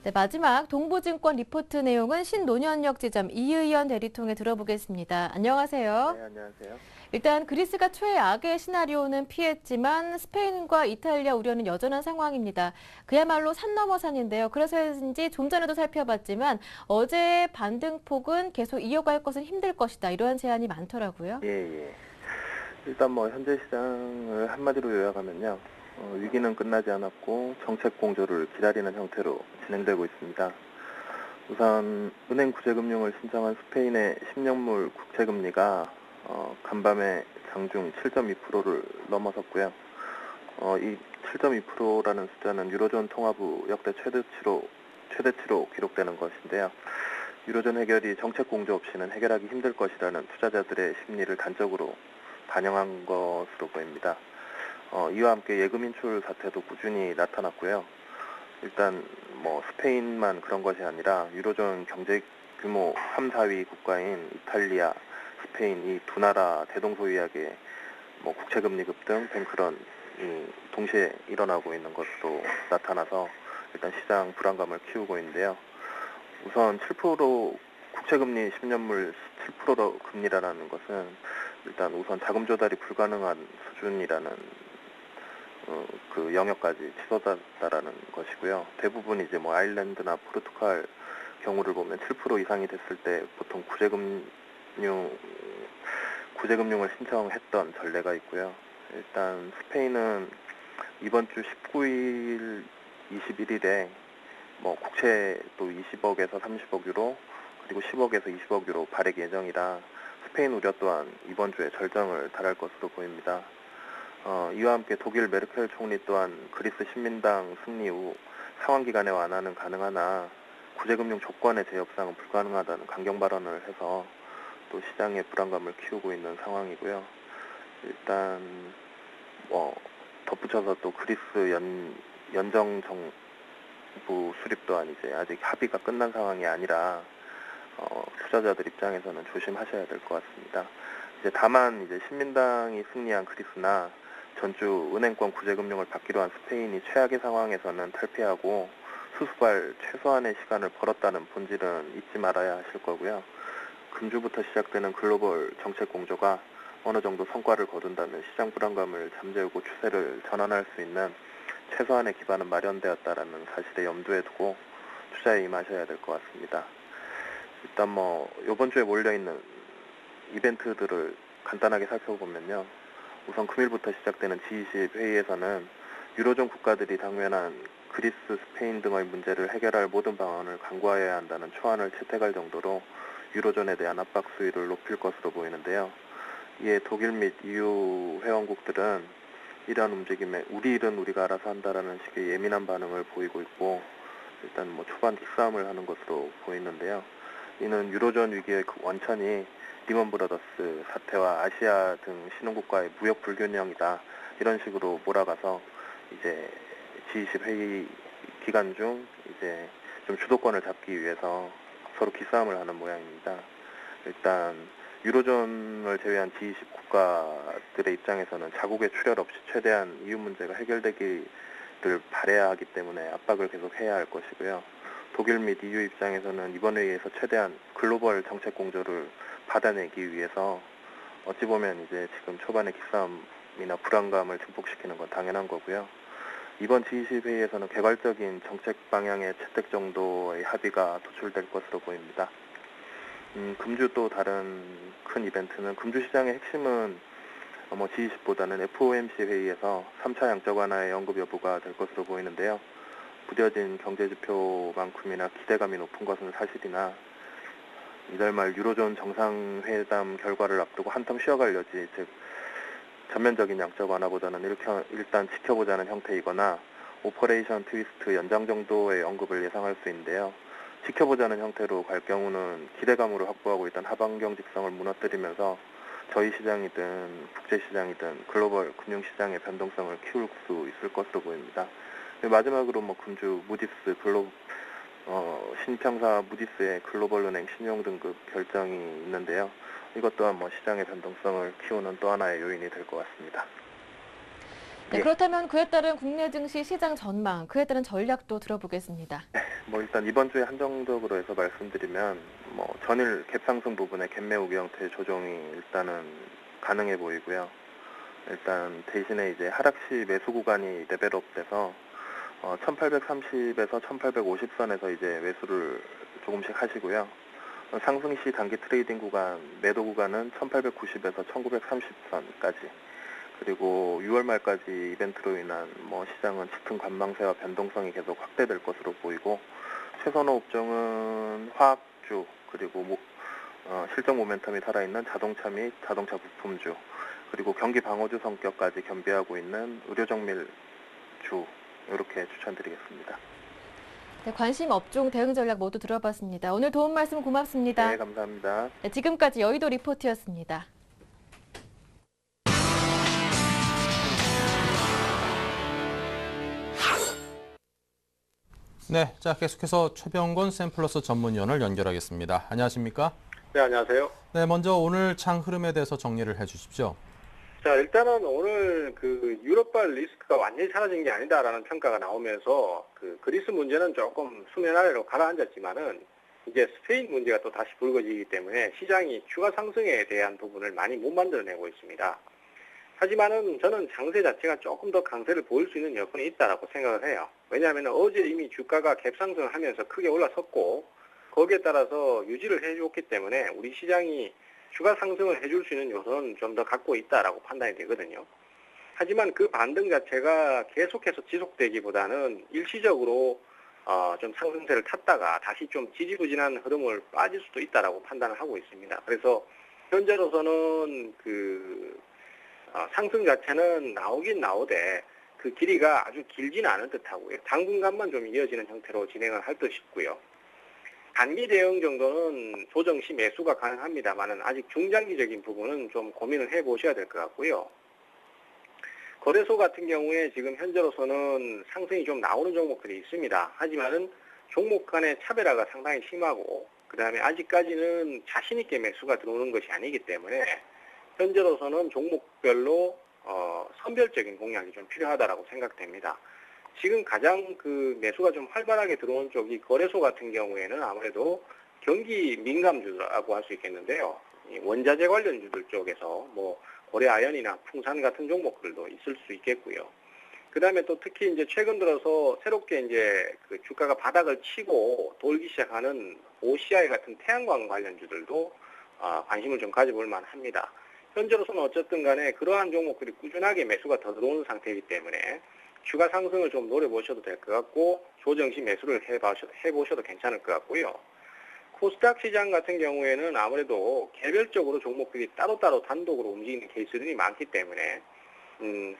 네, 마지막 동부증권 리포트 내용은 신논현역 지점 이의연 대리통에 들어보겠습니다. 안녕하세요. 네, 안녕하세요. 일단 그리스가 최악의 시나리오는 피했지만 스페인과 이탈리아 우려는 여전한 상황입니다. 그야말로 산 넘어 산인데요. 그래서인지 좀 전에도 살펴봤지만 어제의 반등폭은 계속 이어갈 것은 힘들 것이다. 이러한 제안이 많더라고요. 예. 일단 현재 시장을 한마디로 요약하면요. 위기는 끝나지 않았고 정책 공조를 기다리는 형태로 진행되고 있습니다. 우선 은행 구제금융을 신청한 스페인의 10년물 국채금리가 간밤에 장중 7.2%를 넘어섰고요. 이 7.2%라는 숫자는 유로존 통화부 역대 최대치로 기록되는 것인데요. 유로존 해결이 정책 공조 없이는 해결하기 힘들 것이라는 투자자들의 심리를 단적으로 반영한 것으로 보입니다. 이와 함께 예금 인출 사태도 꾸준히 나타났고요. 일단 스페인만 그런 것이 아니라 유로존 경제 규모 3, 4위 국가인 이탈리아, 스페인 이 두 나라 대동소이하게 뭐 국채금리 급등, 뱅크런이 동시에 일어나고 있는 것으로 나타나서 일단 시장 불안감을 키우고 있는데요. 우선 7% 국채금리 10년물 7% 금리라는 것은 일단 우선 자금 조달이 불가능한 수준이라는 그 영역까지 치솟았다라는 것이고요. 대부분 이제 뭐 아일랜드나 포르투갈 경우를 보면 7% 이상이 됐을 때 보통 구제금융을 신청했던 전례가 있고요. 일단 스페인은 이번 주 19일, 21일에 뭐 국채 또 20억에서 30억 유로 그리고 10억에서 20억 유로 발행 예정이라 스페인 우려 또한 이번 주에 절정을 달할 것으로 보입니다. 이와 함께 독일 메르켈 총리 또한 그리스 신민당 승리 후 상환 기간의 완화는 가능하나 구제금융 조건의 재협상은 불가능하다는 강경 발언을 해서 또 시장의 불안감을 키우고 있는 상황이고요. 일단 뭐 덧붙여서 또 그리스 연정 정부 수립 또한 이제 아직 합의가 끝난 상황이 아니라 투자자들 입장에서는 조심하셔야 될 것 같습니다. 이제 다만 이제 신민당이 승리한 그리스나 전주 은행권 구제금융을 받기로 한 스페인이 최악의 상황에서는 탈피하고 수습할 최소한의 시간을 벌었다는 본질은 잊지 말아야 하실 거고요. 금주부터 시작되는 글로벌 정책 공조가 어느 정도 성과를 거둔다면 시장 불안감을 잠재우고 추세를 전환할 수 있는 최소한의 기반은 마련되었다라는 사실에 염두에 두고 투자에 임하셔야 될 것 같습니다. 일단 뭐 이번 주에 몰려있는 이벤트들을 간단하게 살펴보면요. 우선 금일부터 시작되는 G20 회의에서는 유로존 국가들이 당면한 그리스, 스페인 등의 문제를 해결할 모든 방안을 강구하여야 한다는 초안을 채택할 정도로 유로존에 대한 압박 수위를 높일 것으로 보이는데요. 이에 독일 및 EU 회원국들은 이러한 움직임에 우리 일은 우리가 알아서 한다라는 식의 예민한 반응을 보이고 있고 일단 뭐 초반 기싸움을 하는 것으로 보이는데요. 이는 유로존 위기의 원천이 리먼 브라더스 사태와 아시아 등 신흥국가의 무역 불균형이다 이런 식으로 몰아가서 이제 G20 회의 기간 중 이제 좀 주도권을 잡기 위해서 서로 기싸움을 하는 모양입니다. 일단 유로존을 제외한 G20 국가들의 입장에서는 자국의 출혈 없이 최대한 이웃 문제가 해결되기를 바라야 하기 때문에 압박을 계속 해야 할 것이고요. 독일 및 EU 입장에서는 이번 회의에서 최대한 글로벌 정책 공조를 받아내기 위해서 어찌 보면 이제 지금 초반의 기싸움이나 불안감을 증폭시키는 건 당연한 거고요. 이번 G20 회의에서는 개괄적인 정책 방향의 채택 정도의 합의가 도출될 것으로 보입니다. 금주 또 다른 큰 이벤트는 금주 시장의 핵심은 뭐 G20보다는 FOMC 회의에서 3차 양적 완화의 언급 여부가 될 것으로 보이는데요. 부뎌진 경제지표만큼이나 기대감이 높은 것은 사실이나 이달 말 유로존 정상회담 결과를 앞두고 한텀 쉬어갈 여지, 즉 전면적인 양적 완화보다는 일단 지켜보자는 형태이거나 오퍼레이션 트위스트 연장 정도의 언급을 예상할 수 있는데요. 지켜보자는 형태로 갈 경우는 기대감으로 확보하고 있던 하방 경직성을 무너뜨리면서 저희 시장이든 국제시장이든 글로벌 금융시장의 변동성을 키울 수 있을 것으로 보입니다. 마지막으로 뭐 금주 무디스 신평사 무디스의 글로벌 은행 신용 등급 결정이 있는데요. 이것 또한 뭐 시장의 변동성을 키우는 또 하나의 요인이 될 것 같습니다. 네, 그렇다면 그에 따른 국내 증시 시장 전망, 그에 따른 전략도 들어보겠습니다. 뭐 일단 이번 주에 한정적으로 해서 말씀드리면 뭐 전일 갭상승 부분의 갭매우 형태의 조정이 일단은 가능해 보이고요. 일단 대신에 이제 하락시 매수 구간이 레벨업돼서 1830에서 1850선에서 이제 매수를 조금씩 하시고요. 상승시 단기 트레이딩 구간, 매도 구간은 1890에서 1930선까지. 그리고 6월 말까지 이벤트로 인한 뭐 시장은 짙은 관망세와 변동성이 계속 확대될 것으로 보이고 최선호 업종은 화학주 그리고 실적 모멘텀이 살아있는 자동차 및 자동차 부품주 그리고 경기 방어주 성격까지 겸비하고 있는 의료정밀주 이렇게 추천드리겠습니다. 네, 관심 업종 대응 전략 모두 들어봤습니다. 오늘 도움 말씀 고맙습니다. 네, 감사합니다. 네, 지금까지 여의도 리포트였습니다. 네, 자 계속해서 최병건 샘플러스 전문위원을 연결하겠습니다. 안녕하십니까? 네, 안녕하세요. 네, 먼저 오늘 장 흐름에 대해서 정리를 해주십시오. 자, 일단은 오늘 그 유럽발 리스크가 완전히 사라진 게 아니다라는 평가가 나오면서 그 그리스 문제는 조금 수면 아래로 가라앉았지만은 이제 스페인 문제가 또 다시 불거지기 때문에 시장이 추가 상승에 대한 부분을 많이 못 만들어내고 있습니다. 하지만은 저는 장세 자체가 조금 더 강세를 보일 수 있는 여건이 있다라고 생각을 해요. 왜냐하면 어제 이미 주가가 갭상승을 하면서 크게 올라섰고 거기에 따라서 유지를 해줬기 때문에 우리 시장이 추가 상승을 해줄 수 있는 요소는 좀 더 갖고 있다라고 판단이 되거든요. 하지만 그 반등 자체가 계속해서 지속되기보다는 일시적으로 좀 상승세를 탔다가 다시 좀 지지부진한 흐름을 빠질 수도 있다라고 판단을 하고 있습니다. 그래서 현재로서는 그 상승 자체는 나오긴 나오되 그 길이가 아주 길지는 않은 듯하고요. 당분간만 좀 이어지는 형태로 진행을 할 듯 싶고요. 단기 대응 정도는 조정 시 매수가 가능합니다만은 아직 중장기적인 부분은 좀 고민을 해보셔야 될 것 같고요. 거래소 같은 경우에 지금 현재로서는 상승이 좀 나오는 종목들이 있습니다. 하지만은 종목 간의 차별화가 상당히 심하고 그 다음에 아직까지는 자신 있게 매수가 들어오는 것이 아니기 때문에 현재로서는 종목별로 선별적인 공략이 좀 필요하다라고 생각됩니다. 지금 가장 그 매수가 좀 활발하게 들어온 쪽이 거래소 같은 경우에는 아무래도 경기 민감주라고 할 수 있겠는데요. 이 원자재 관련주들 쪽에서 뭐 고려아연이나 풍산 같은 종목들도 있을 수 있겠고요. 그 다음에 또 특히 이제 최근 들어서 새롭게 이제 그 주가가 바닥을 치고 돌기 시작하는 OCI 같은 태양광 관련주들도 관심을 좀 가져볼 만합니다. 현재로서는 어쨌든 간에 그러한 종목들이 꾸준하게 매수가 더 들어오는 상태이기 때문에 추가 상승을 좀 노려보셔도 될 것 같고 조정 시 매수를 해보셔도 괜찮을 것 같고요. 코스닥 시장 같은 경우에는 아무래도 개별적으로 종목들이 따로따로 단독으로 움직이는 케이스들이 많기 때문에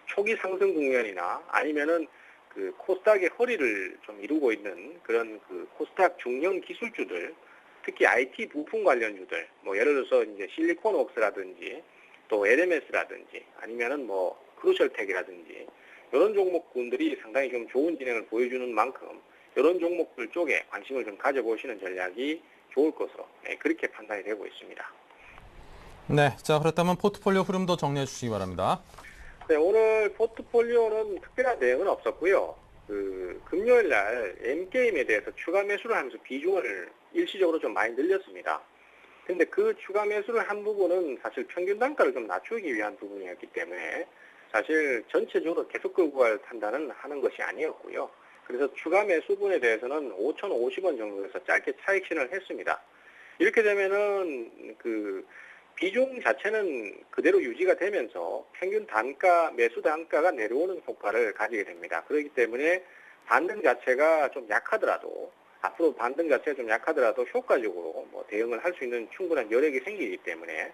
초기 상승 국면이나 아니면은 그 코스닥의 허리를 좀 이루고 있는 그런 그 코스닥 중형 기술주들, 특히 IT 부품 관련주들, 뭐 예를 들어서 이제 실리콘웍스라든지 또 LMS라든지 아니면은 뭐 크루셜텍이라든지 이런 종목군들이 상당히 좀 좋은 진행을 보여주는 만큼 이런 종목들 쪽에 관심을 좀 가져보시는 전략이 좋을 것으로 그렇게 판단이 되고 있습니다. 네, 자 그렇다면 포트폴리오 흐름도 정리해 주시기 바랍니다. 네, 오늘 포트폴리오는 특별한 내용은 없었고요. 그 금요일 날 M게임에 대해서 추가 매수를 하면서 비중을 일시적으로 좀 많이 늘렸습니다. 근데 그 추가 매수를 한 부분은 사실 평균 단가를 좀 낮추기 위한 부분이었기 때문에 사실 전체적으로 계속 끌고 갈 판단은 하는 것이 아니었고요. 그래서 추가 매수분에 대해서는 5,050원 정도에서 짧게 차익 실현을 했습니다. 이렇게 되면은 그 비중 자체는 그대로 유지가 되면서 평균 단가, 매수 단가가 내려오는 효과를 가지게 됩니다. 그렇기 때문에 반등 자체가 좀 약하더라도 앞으로 반등 자체가 좀 약하더라도 효과적으로 뭐 대응을 할 수 있는 충분한 여력이 생기기 때문에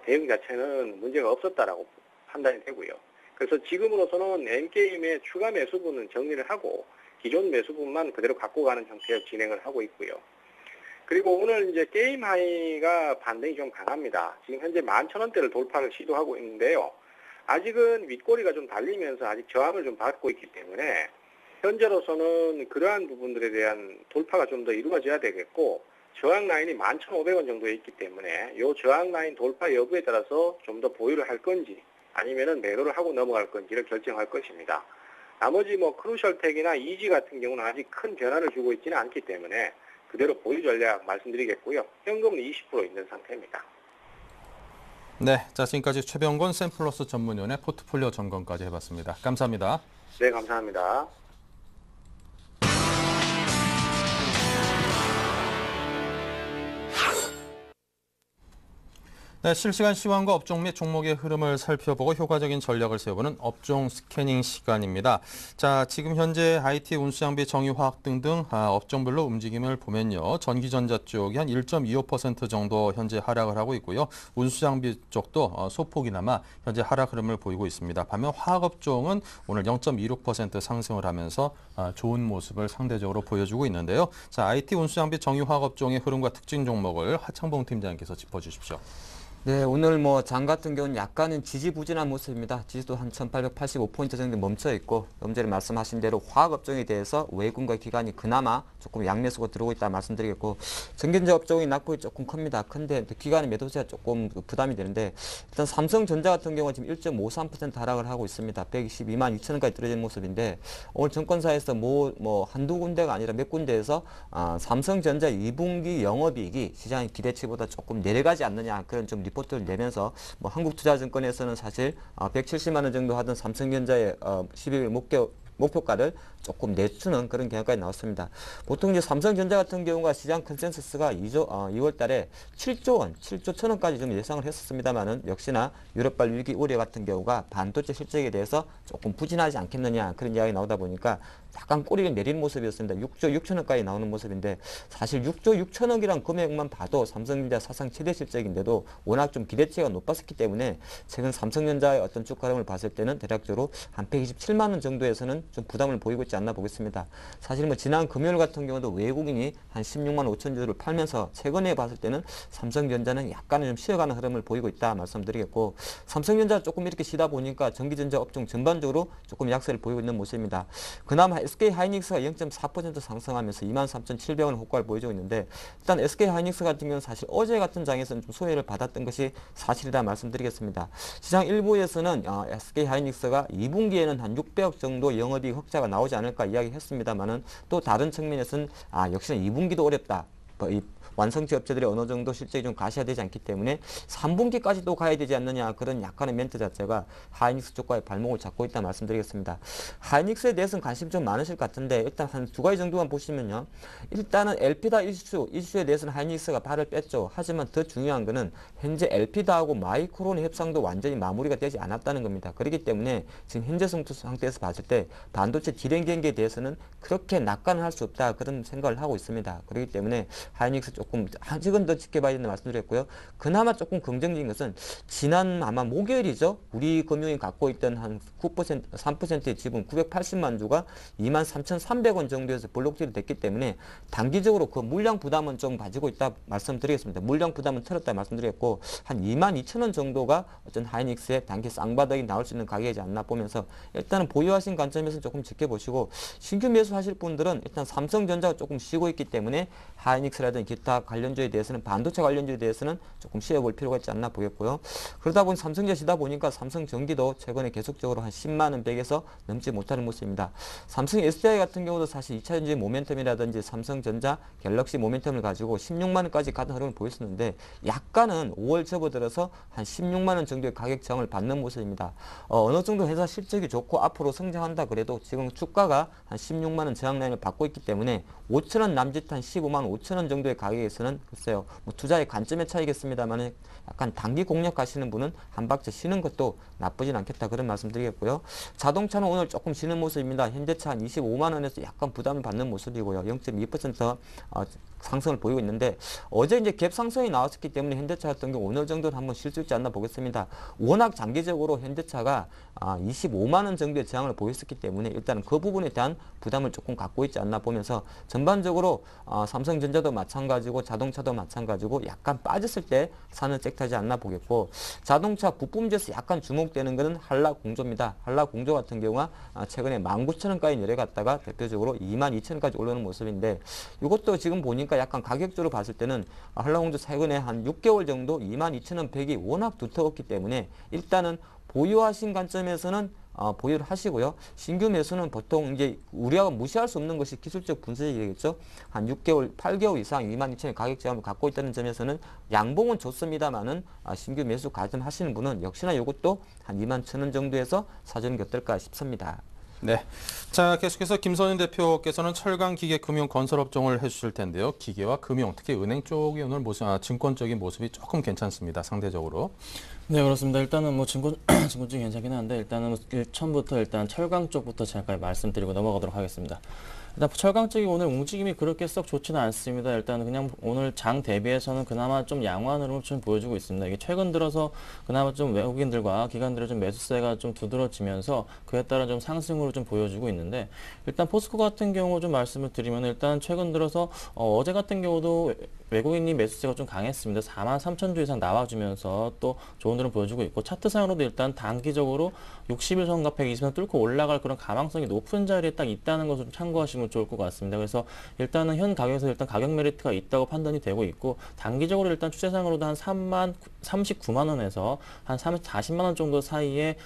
대응 자체는 문제가 없었다라고 판단이 되고요. 그래서 지금으로서는 N게임의 추가 매수분은 정리를 하고 기존 매수분만 그대로 갖고 가는 형태의 진행을 하고 있고요. 그리고 오늘 이제 게임 하이가 반등이 좀 강합니다. 지금 현재 11,000원대를 돌파를 시도하고 있는데요. 아직은 윗꼬리가 좀 달리면서 아직 저항을 좀 받고 있기 때문에 현재로서는 그러한 부분들에 대한 돌파가 좀 더 이루어져야 되겠고 저항 라인이 11,500원 정도에 있기 때문에 이 저항 라인 돌파 여부에 따라서 좀 더 보유를 할 건지 아니면은 매도를 하고 넘어갈 건지를 결정할 것입니다. 나머지 뭐 크루셜텍이나 이지 같은 경우는 아직 큰 변화를 주고 있지는 않기 때문에 그대로 보유 전략 말씀드리겠고요. 현금은 20% 있는 상태입니다. 네, 자 지금까지 최병건 샘플러스 전문위원의 포트폴리오 점검까지 해봤습니다. 감사합니다. 네, 감사합니다. 네, 실시간 시황과 업종 및 종목의 흐름을 살펴보고 효과적인 전략을 세워보는 업종 스캐닝 시간입니다. 자, 지금 현재 IT, 운수장비, 정유화학 등등 업종별로 움직임을 보면요. 전기전자 쪽이 한 1.25% 정도 현재 하락을 하고 있고요. 운수장비 쪽도 소폭이나마 현재 하락 흐름을 보이고 있습니다. 반면 화학업종은 오늘 0.26% 상승을 하면서 좋은 모습을 상대적으로 보여주고 있는데요. 자, IT, 운수장비, 정유화학 업종의 흐름과 특징 종목을 하창봉 팀장님께서 짚어주십시오. 네, 오늘 뭐 장 같은 경우는 약간은 지지부진한 모습입니다. 지수도 한 1885포인트 정도 멈춰 있고, 좀 전에 말씀하신 대로 화학업종에 대해서 외군과 기관이 그나마 조금 양매수가 들어오고 있다 말씀드리겠고, 전기전자 업종이 낙폭이 조금 큽니다. 큰데 기관의 매도세가 조금 부담이 되는데, 일단 삼성전자 같은 경우는 지금 1.53% 하락을 하고 있습니다. 122만 2천원까지 떨어진 모습인데, 오늘 증권사에서 한두 군데가 아니라 몇 군데에서 삼성전자 2분기 영업이익이 시장의 기대치보다 조금 내려가지 않느냐, 그런 좀 리포트를 내면서 한국투자증권에서는 사실 170만 원 정도 하던 삼성전자의 12일 목표가를 조금 내추는 그런 경향까지 나왔습니다. 보통 이제 삼성전자 같은 경우가 시장 컨센서스가 2월 달에 7조 원, 7조 1천원까지 좀 예상을 했었습니다만은 역시나 유럽발 위기 우려 같은 경우가 반도체 실적에 대해서 조금 부진하지 않겠느냐 그런 이야기 나오다 보니까 약간 꼬리를 내리는 모습이었습니다. 6조 6천억까지 나오는 모습인데 사실 6조 6천억이란 금액만 봐도 삼성전자 사상 최대 실적인데도 워낙 좀 기대치가 높았었기 때문에 최근 삼성전자의 어떤 주가 흐름을 봤을 때는 대략적으로 한 127만 원 정도에서는 좀 부담을 보이고 있지 않나 보겠습니다. 사실 뭐 지난 금요일 같은 경우도 외국인이 한 16만 5천 주를 팔면서 최근에 봤을 때는 삼성전자는 약간은 좀 쉬어가는 흐름을 보이고 있다 말씀드리겠고, 삼성전자 조금 이렇게 쉬다 보니까 전기전자 업종 전반적으로 조금 약세를 보이고 있는 모습입니다. 그나마 SK하이닉스가 0.4% 상승하면서 23,700원 호가를 보여주고 있는데, 일단 SK하이닉스 같은 경우는 사실 어제 같은 장에서는 좀 소외를 받았던 것이 사실이다 말씀드리겠습니다. 시장 일부에서는 SK하이닉스가 2분기에는 한 600억 정도 영업이익 흑자가 나오지 않을까 이야기했습니다만은, 또 다른 측면에서는 역시나 2분기도 어렵다. 완성체 업체들이 어느 정도 실적이 좀 가시화되지 않기 때문에 3분기까지도 가야 되지 않느냐, 그런 약간의 멘트 자체가 하이닉스 쪽과의 발목을 잡고 있다 말씀드리겠습니다. 하이닉스에 대해서는 관심 좀 많으실 것 같은데, 일단 한 두 가지 정도만 보시면요. 일단은 엘피다 이슈에 대해서는 하이닉스가 발을 뺐죠. 하지만 더 중요한 거는 현재 엘피다하고 마이크론 협상도 완전히 마무리가 되지 않았다는 겁니다. 그렇기 때문에 지금 현재 상태에서 봤을 때 반도체 딜행 경기에 대해서는 그렇게 낙관을 할 수 없다, 그런 생각을 하고 있습니다. 그렇기 때문에 하이닉스 조금 아직은 더 지켜봐야 된다 말씀드렸고요. 그나마 조금 긍정적인 것은 지난 아마 목요일이죠. 우리 금융이 갖고 있던 한 9%, 3%의 지분 980만 주가 23,300원 정도에서 블록딜이 됐기 때문에 단기적으로 그 물량 부담은 좀 가지고 있다 말씀드리겠습니다. 물량 부담은 털었다 말씀드렸고, 한 22,000원 정도가 어떤 하이닉스의 단기 쌍바닥이 나올 수 있는 가격이지 않나 보면서 일단은 보유하신 관점에서 조금 지켜보시고, 신규 매수하실 분들은 일단 삼성전자가 조금 쉬고 있기 때문에 하이닉스라든지 기타 관련주에 대해서는, 반도체 관련주에 대해서는 조금 쉬어볼 필요가 있지 않나 보겠고요. 그러다 보니 삼성전자 쉬다 보니까 삼성전기도 최근에 계속적으로 한 10만 원 백에서 넘지 못하는 모습입니다. 삼성 SDI 같은 경우도 사실 2차 전지 모멘텀이라든지 삼성전자 갤럭시 모멘텀을 가지고 16만 원까지 가는 흐름을 보였었는데, 약간은 5월 접어들어서 한 16만 원 정도의 가격 저항을 받는 모습입니다. 어느 정도 회사 실적이 좋고 앞으로 성장한다 그래도 지금 주가가 한 16만 원 저항 라인을 받고 있기 때문에 5천 원 남짓 한 15만 5천 원 정도의 가격에서는 글쎄요, 뭐 투자의 관점의 차이겠습니다만 약간 단기 공략 하시는 분은 한 박자 쉬는 것도 나쁘진 않겠다, 그런 말씀 드리겠고요. 자동차는 오늘 조금 쉬는 모습입니다. 현대차 한 25만 원에서 약간 부담을 받는 모습이고요. 0.2% 상승을 보이고 있는데, 어제 이제 갭 상승이 나왔었기 때문에 현대차 같은 경우 오늘 정도는 한번 쉴 수 있지 않나 보겠습니다. 워낙 장기적으로 현대차가 25만 원 정도의 저항을 보였었기 때문에 일단은 그 부분에 대한 부담을 조금 갖고 있지 않나 보면서, 전반적으로 삼성전자도 마찬가지고 자동차도 마찬가지고 약간 빠졌을 때 사는 섹터지 않나 보겠고, 자동차 부품주에서 약간 주목되는 것은 한라공조입니다. 한라공조 같은 경우가 최근에 19,000원까지 내려갔다가 대표적으로 22,000원까지 올라오는 모습인데, 이것도 지금 보니까 약간 가격적으로 봤을 때는 한라공조 최근에 한 6개월 정도 22,000원 벽이 워낙 두터웠기 때문에 일단은 보유하신 관점에서는 보유를 하시고요. 신규 매수는 보통 이제 우리가 무시할 수 없는 것이 기술적 분석이겠죠. 한 6개월, 8개월 이상 22,000원 가격 저항을 갖고 있다는 점에서는 양봉은 좋습니다만은 신규 매수 가점하시는 분은 역시나 이것도 한 21,000원 정도에서 사주는 게 어떨까 싶습니다. 네. 자, 계속해서 김선인 대표께서는 철강, 기계, 금융, 건설 업종을 해주실 텐데요. 기계와 금융, 특히 은행 쪽이 오늘 증권적인 모습이 조금 괜찮습니다. 상대적으로. 네, 그렇습니다. 일단은 뭐 증권적이 괜찮긴 한데, 일단은 처음부터 일단 철강 쪽부터 잠깐 말씀드리고 넘어가도록 하겠습니다. 일단 철강 쪽이 오늘 움직임이 그렇게 썩 좋지는 않습니다. 일단 그냥 오늘 장 대비해서는 그나마 좀 양호한 흐름을 좀 보여주고 있습니다. 이게 최근 들어서 그나마 좀 외국인들과 기관들의 좀 매수세가 좀 두드러지면서 그에 따라 좀 상승으로 좀 보여주고 있는데, 일단 포스코 같은 경우 좀 말씀을 드리면 일단 최근 들어서 어제 같은 경우도 외국인이 매수세가 좀 강했습니다. 43,000주 이상 나와주면서 또 좋은 흐름 보여주고 있고, 차트상으로도 일단 단기적으로 60일선과 120선 뚫고 올라갈 그런 가망성이 높은 자리에 딱 있다는 것을 좀 참고하시면 좋을 것 같습니다. 그래서 일단은 현 가격에서 일단 가격 메리트가 있다고 판단이 되고 있고, 단기적으로 일단 추세상으로도 한 39만 원에서 한 40만 원 정도 사이에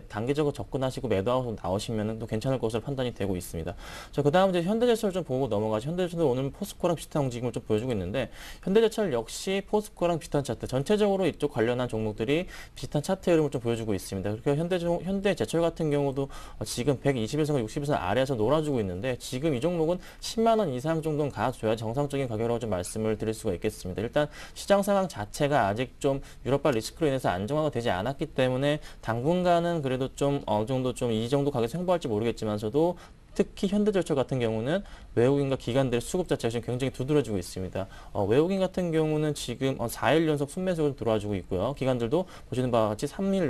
단기적으로 접근하시고 매도하고 나오시면 또 괜찮을 것으로 판단이 되고 있습니다. 자, 그 다음 이제 현대제철 좀 보고 넘어가죠. 현대제철도 오늘 포스코랑 비슷한 움직임을 좀 보여주고 있는데, 현대제철 역시 포스코랑 비슷한 차트, 전체적으로 이쪽 관련한 종목들이 비슷한 차트 흐름을 좀 보여주고 있습니다. 그리고 현대제철 같은 경우도 지금 121선과 60일선 아래에서 놀아주고 있는데, 지금 이 종목은 10만 원 이상 정도는 가줘야 정상적인 가격이라고 좀 말씀을 드릴 수가 있겠습니다. 일단 시장 상황 자체가 아직 좀 유럽발 리스크로 인해서 안정화가 되지 않았기 때문에 당분간은 그래도 좀 어느 정도 좀 이 정도 가격에서 횡보할지 모르겠지만서도, 특히 현대제철 같은 경우는 외국인과 기관들의 수급 자체가 지금 굉장히 두드러지고 있습니다. 외국인 같은 경우는 지금 4일 연속 순매수가 좀 들어와주고 있고요. 기관들도 보시는 바와 같이 3일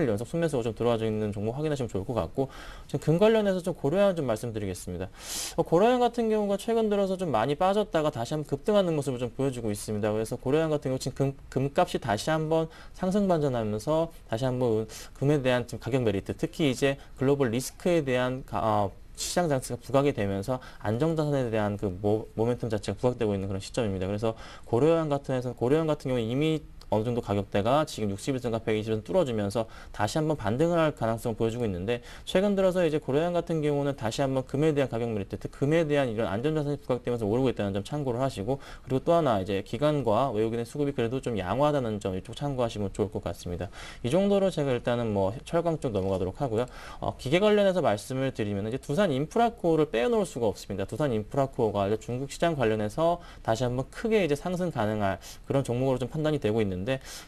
연속 순매수가 좀 들어와져 있는 종목 확인하시면 좋을 것 같고, 지금 금 관련해서 좀 고려한 좀 말씀드리겠습니다. 고려한 같은 경우가 최근 들어서 좀 많이 빠졌다가 다시 한번 급등하는 모습을 좀 보여주고 있습니다. 그래서 고려한 같은 경우 지금 금값이 다시 한번 상승 반전하면서 다시 한번 금에 대한 좀 가격 메리트, 특히 이제 글로벌 리스크에 대한 시장 장치가 부각이 되면서 안정자산에 대한 그 모멘텀 자체가 부각되고 있는 그런 시점입니다. 그래서 고려형 같은 경우 이미 어느 정도 가격대가 지금 60일선과 120선 뚫어주면서 다시 한번 반등을 할 가능성을 보여주고 있는데, 최근 들어서 이제 고려형 같은 경우는 다시 한번 금에 대한 가격 메리트, 금에 대한 이런 안전자산이 부각되면서 오르고 있다는 점 참고를 하시고, 그리고 또 하나 이제 기관과 외국인의 수급이 그래도 좀 양호하다는 점 이쪽 참고하시면 좋을 것 같습니다. 이 정도로 제가 일단은 철강 쪽 넘어가도록 하고요. 기계 관련해서 말씀을 드리면 이제 두산 인프라코어를 빼놓을 수가 없습니다. 두산 인프라코어가 이제 중국 시장 관련해서 다시 한번 크게 이제 상승 가능할 그런 종목으로 좀 판단이 되고 있는데,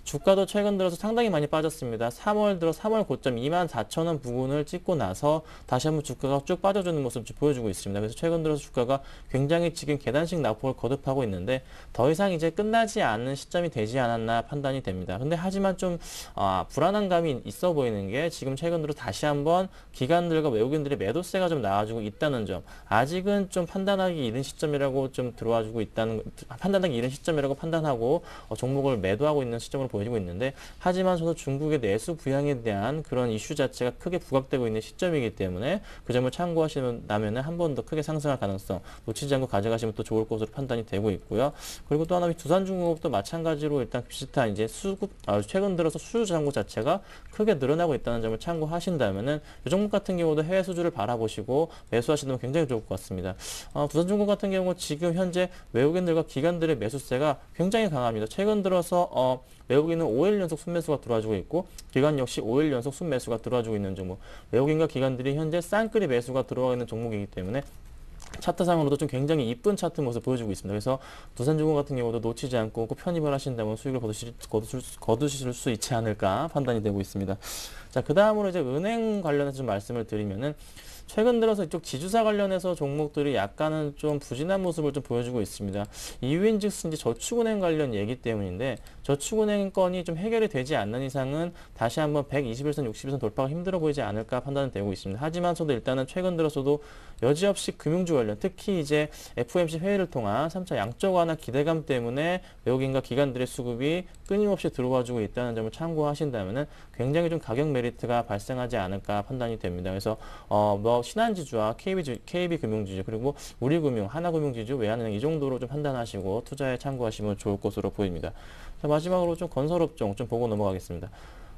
주가도 최근 들어서 상당히 많이 빠졌습니다. 3월 고점 24,000원 부근을 찍고 나서 다시 한번 주가가 쭉 빠져주는 모습을 보여주고 있습니다. 그래서 최근 들어서 주가가 굉장히 지금 계단식 낙폭을 거듭하고 있는데, 더 이상 이제 끝나지 않는 시점이 되지 않았나 판단이 됩니다. 근데 하지만 좀 불안한 감이 있어 보이는 게, 지금 최근 들어 다시 한번 기관들과 외국인들의 매도세가 좀 나와주고 있다는 점, 아직은 좀 판단하기 이른 시점이라고 좀 들어와주고 있다는, 판단하기 이른 시점이라고 판단하고 종목을 매도하고 있는 시점으로 보여지고 있는데, 하지만 저도 중국의 내수 부양에 대한 그런 이슈 자체가 크게 부각되고 있는 시점이기 때문에 그 점을 참고하시면 한 번 더 크게 상승할 가능성 놓치지 않고 가져가시면 또 좋을 것으로 판단이 되고 있고요. 그리고 또 하나 두산중공업도 마찬가지로 일단 비슷한 이제 최근 들어서 수주 잔고 자체가 크게 늘어나고 있다는 점을 참고하신다면은 이 종목 같은 경우도 해외 수주를 바라보시고 매수하시면 굉장히 좋을 것 같습니다. 두산중공업 같은 경우 지금 현재 외국인들과 기관들의 매수세가 굉장히 강합니다. 최근 들어서 외국인은 5일 연속 순매수가 들어와주고 있고, 기관 역시 5일 연속 순매수가 들어와주고 있는 종목, 외국인과 기관들이 현재 쌍끌이 매수가 들어와 있는 종목이기 때문에 차트상으로도 좀 굉장히 이쁜 차트 모습 보여주고 있습니다. 그래서 두산중공 같은 경우도 놓치지 않고 꼭 편입을 하신다면 수익을 거두실 수 있지 않을까 판단이 되고 있습니다. 자, 그 다음으로 이제 은행 관련해서 좀 말씀을 드리면은, 최근 들어서 이쪽 지주사 관련해서 종목들이 약간은 좀 부진한 모습을 좀 보여주고 있습니다. 이유인즉슨 이제 저축은행 관련 얘기 때문인데, 저축은행 건이 좀 해결이 되지 않는 이상은 다시 한번 121선, 60일선 돌파가 힘들어 보이지 않을까 판단은 되고 있습니다. 하지만서도 일단은 최근 들어서도 여지없이 금융주 관련, 특히 이제 FOMC 회의를 통한 3차 양적 완화 기대감 때문에 외국인과 기관들의 수급이 끊임없이 들어와주고 있다는 점을 참고하신다면은 굉장히 좀 가격 메리트가 발생하지 않을까 판단이 됩니다. 그래서 신한지주와 KB금융지주, 그리고 우리금융, 하나금융지주, 외환은행 이 정도로 좀 판단하시고 투자에 참고하시면 좋을 것으로 보입니다. 자, 마지막으로 좀 건설업종 좀 보고 넘어가겠습니다.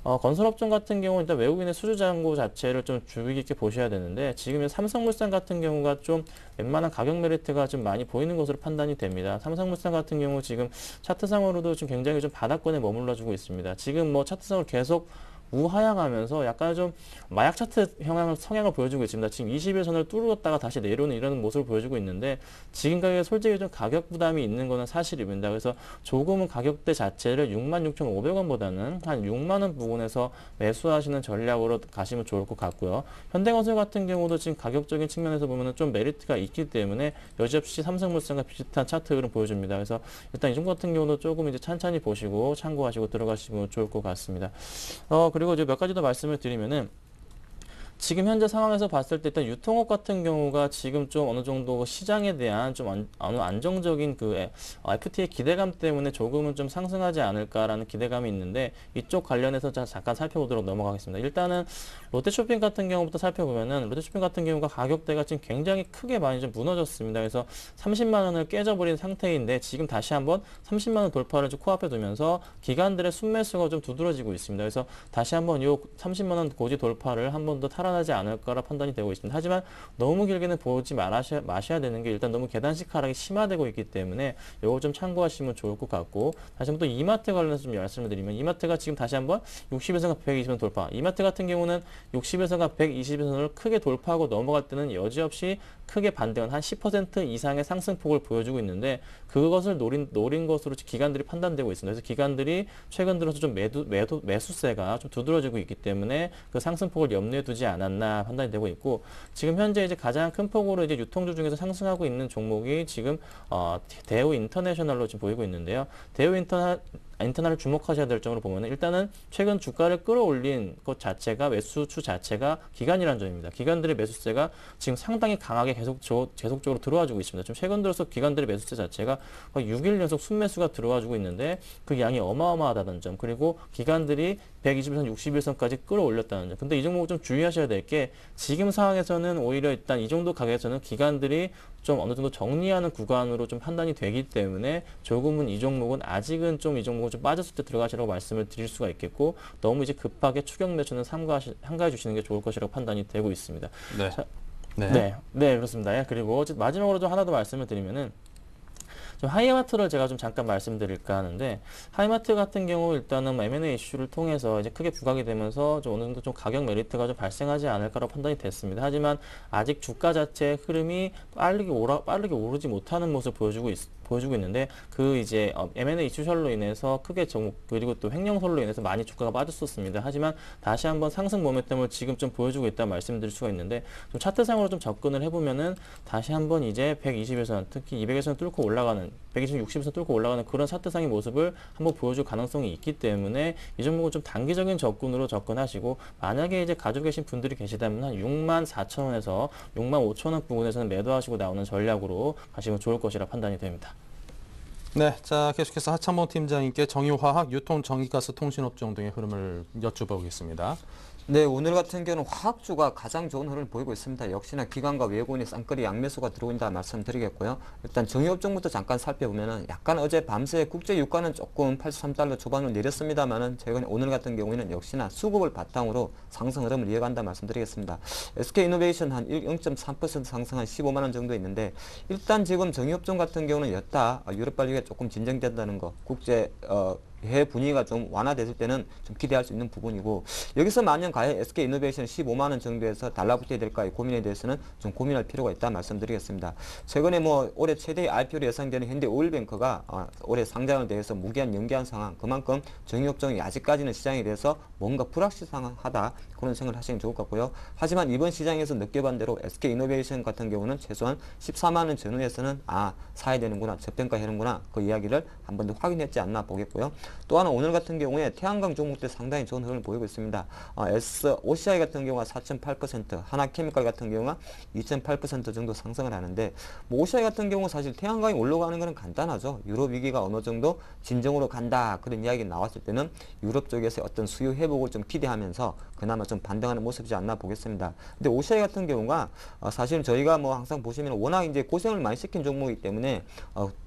건설업종 같은 경우는 일단 외국인의 수주잔고 자체를 좀 주의 깊게 보셔야 되는데, 지금 삼성물산 같은 경우가 좀 웬만한 가격 메리트가 좀 많이 보이는 것으로 판단이 됩니다. 삼성물산 같은 경우 지금 차트상으로도 좀 굉장히 좀 바닥권에 머물러주고 있습니다. 지금 차트상으로 계속 우하향하면서 약간 좀 마약 차트 성향을 보여주고 있습니다. 지금 20일선을 뚫었다가 다시 내려오는 이런 모습을 보여주고 있는데 지금 가격에 솔직히 좀 가격 부담이 있는 거는 사실입니다. 그래서 조금은 가격대 자체를 66,500원보다는 한 6만 원 부근에서 매수하시는 전략으로 가시면 좋을 것 같고요. 현대건설 같은 경우도 지금 가격적인 측면에서 보면은 좀 메리트가 있기 때문에 여지없이 삼성물산과 비슷한 차트 흐름 보여줍니다. 그래서 일단 이 종목 같은 경우도 조금 이제 천천히 보시고 참고하시고 들어가시면 좋을 것 같습니다. 그리고 이제 몇 가지 더 말씀을 드리면은 지금 현재 상황에서 봤을 때 일단 유통업 같은 경우가 지금 좀 어느 정도 시장에 대한 좀 어느 안정적인 그 FTA 기대감 때문에 조금은 좀 상승하지 않을까라는 기대감이 있는데 이쪽 관련해서 잠깐 살펴보도록 넘어가겠습니다. 일단은 롯데쇼핑 같은 경우부터 살펴보면은 롯데쇼핑 같은 경우가 가격대가 지금 굉장히 크게 많이 좀 무너졌습니다. 그래서 30만 원을 깨져버린 상태인데 지금 다시 한번 30만 원 돌파를 좀 코앞에 두면서 기관들의 순매수가 좀 두드러지고 있습니다. 그래서 다시 한번 이 30만 원 고지 돌파를 한 번 더 탈환하지 않을까라 판단이 되고 있습니다. 하지만 너무 길게는 보지 마셔야 되는 게 일단 너무 계단식 하락이 심화되고 있기 때문에 이거 좀 참고하시면 좋을 것 같고 다시 한번 또 이마트 관련해서 좀 말씀을 드리면 이마트가 지금 다시 한번 60일선과 120선 돌파 이마트 같은 경우는 60일선과 120일선을 크게 돌파하고 넘어갈 때는 여지없이 크게 반등한 한 10% 이상의 상승폭을 보여주고 있는데 그것을 노린 것으로 기관들이 판단되고 있습니다. 그래서 기관들이 최근 들어서 좀 매수세가 좀 두드러지고 있기 때문에 그 상승폭을 염두에 두지 않았나 판단이 되고 있고 지금 현재 이제 가장 큰 폭으로 이제 유통주 중에서 상승하고 있는 종목이 지금 대우 인터내셔널로 지금 보이고 있는데요. 대우 인터널을 주목하셔야 될 점으로 보면 일단은 최근 주가를 끌어올린 것 자체가 매수추 자체가 기관이라는 점입니다. 기관들의 매수세가 지금 상당히 강하게 계속적으로 들어와주고 있습니다. 좀 최근 들어서 기관들의 매수세 자체가 6일 연속 순매수가 들어와주고 있는데 그 양이 어마어마하다는 점 그리고 기관들이 120일선, 60일선까지 끌어올렸다는 점. 근데 이 종목은 좀 주의하셔야 될 게 지금 상황에서는 오히려 일단 이 정도 가격에서는 기관들이 좀 어느 정도 정리하는 구간으로 좀 판단이 되기 때문에 조금은 이 종목은 아직은 좀 이 종목은 좀 빠졌을 때 들어가시라고 말씀을 드릴 수가 있겠고 너무 이제 급하게 추격 매수는 삼가해 주시는 게 좋을 것이라고 판단이 되고 있습니다. 네. 자, 네. 네, 그렇습니다. 그리고 마지막으로 좀 하나 더 말씀을 드리면은 좀 하이마트를 제가 좀 잠깐 말씀드릴까 하는데 하이마트 같은 경우 일단은 M&A 이슈를 통해서 이제 크게 부각이 되면서 좀 어느 정도 좀 가격 메리트가 좀 발생하지 않을까라고 판단이 됐습니다. 하지만 아직 주가 자체의 흐름이 빠르게 오르지 못하는 모습을 보여주고 있는데 그 이제 M&A 이슈설로 인해서 크게 그리고 또 횡령설로 인해서 많이 주가가 빠졌었습니다. 하지만 다시 한번 상승 모멘텀을 지금 좀 보여주고 있다는 말씀드릴 수가 있는데 좀 차트상으로 좀 접근을 해보면은 다시 한번 이제 120일선 특히 200일선 뚫고 올라가는 120, 60일선 뚫고 올라가는 그런 차트상의 모습을 한번 보여줄 가능성이 있기 때문에 이 종목은 좀 단기적인 접근으로 접근하시고 만약에 이제 가지고 계신 분들이 계시다면 한 64,000원에서 65,000원 부근에서는 매도하시고 나오는 전략으로 가시면 좋을 것이라 판단이 됩니다. 네, 자 계속해서 하창범 팀장님께 정유화학, 유통, 전기가스, 통신업종 등의 흐름을 여쭤보겠습니다. 네, 오늘 같은 경우는 화학주가 가장 좋은 흐름을 보이고 있습니다. 역시나 기관과 외국인의 쌍끌이 양매수가 들어온다 말씀드리겠고요. 일단 정유업종부터 잠깐 살펴보면은 약간 어제 밤새 국제 유가는 조금 83달러 초반으로 내렸습니다만은 최근 오늘 같은 경우에는 역시나 수급을 바탕으로 상승 흐름을 이어간다 말씀드리겠습니다. SK이노베이션 한 0.3% 상승한 15만 원 정도 있는데 일단 지금 정유업종 같은 경우는 여타 유럽 관리가 조금 진정된다는 거, 국제 해외 분위기가 좀 완화됐을 때는 좀 기대할 수 있는 부분이고 여기서 만약 과연 SK이노베이션 15만 원 정도에서 달라붙어야 될까의 고민에 대해서는 좀 고민할 필요가 있다 말씀드리겠습니다. 최근에 뭐 올해 최대의 IPO로 예상되는 현대오일뱅크가 올해 상장을 대해서 무기한 연기한 상황 그만큼 정유업종이 아직까지는 시장에 대해서 뭔가 불확실하다 그런 생각을 하시면 좋을 것 같고요. 하지만 이번 시장에서 느껴본 대로 SK이노베이션 같은 경우는 최소한 14만 원 전후에서는 사야 되는구나 저평가 하는구나 그 이야기를 한 번 더 확인했지 않나 보겠고요. 또 하나 오늘 같은 경우에 태양광 종목들 상당히 좋은 흐름을 보이고 있습니다. OCI 같은 경우가 4.8%, 하나케미칼 같은 경우가 2.8% 정도 상승을 하는데 뭐 OCI 같은 경우 사실 태양광이 올라가는 것은 간단하죠. 유럽 위기가 어느 정도 진정으로 간다 그런 이야기 나왔을 때는 유럽 쪽에서 어떤 수요 회복을 좀 기대하면서 그나마 좀 반등하는 모습이지 않나 보겠습니다. 근데 OCI 같은 경우가 사실은 저희가 뭐 항상 보시면 워낙 이제 고생을 많이 시킨 종목이기 때문에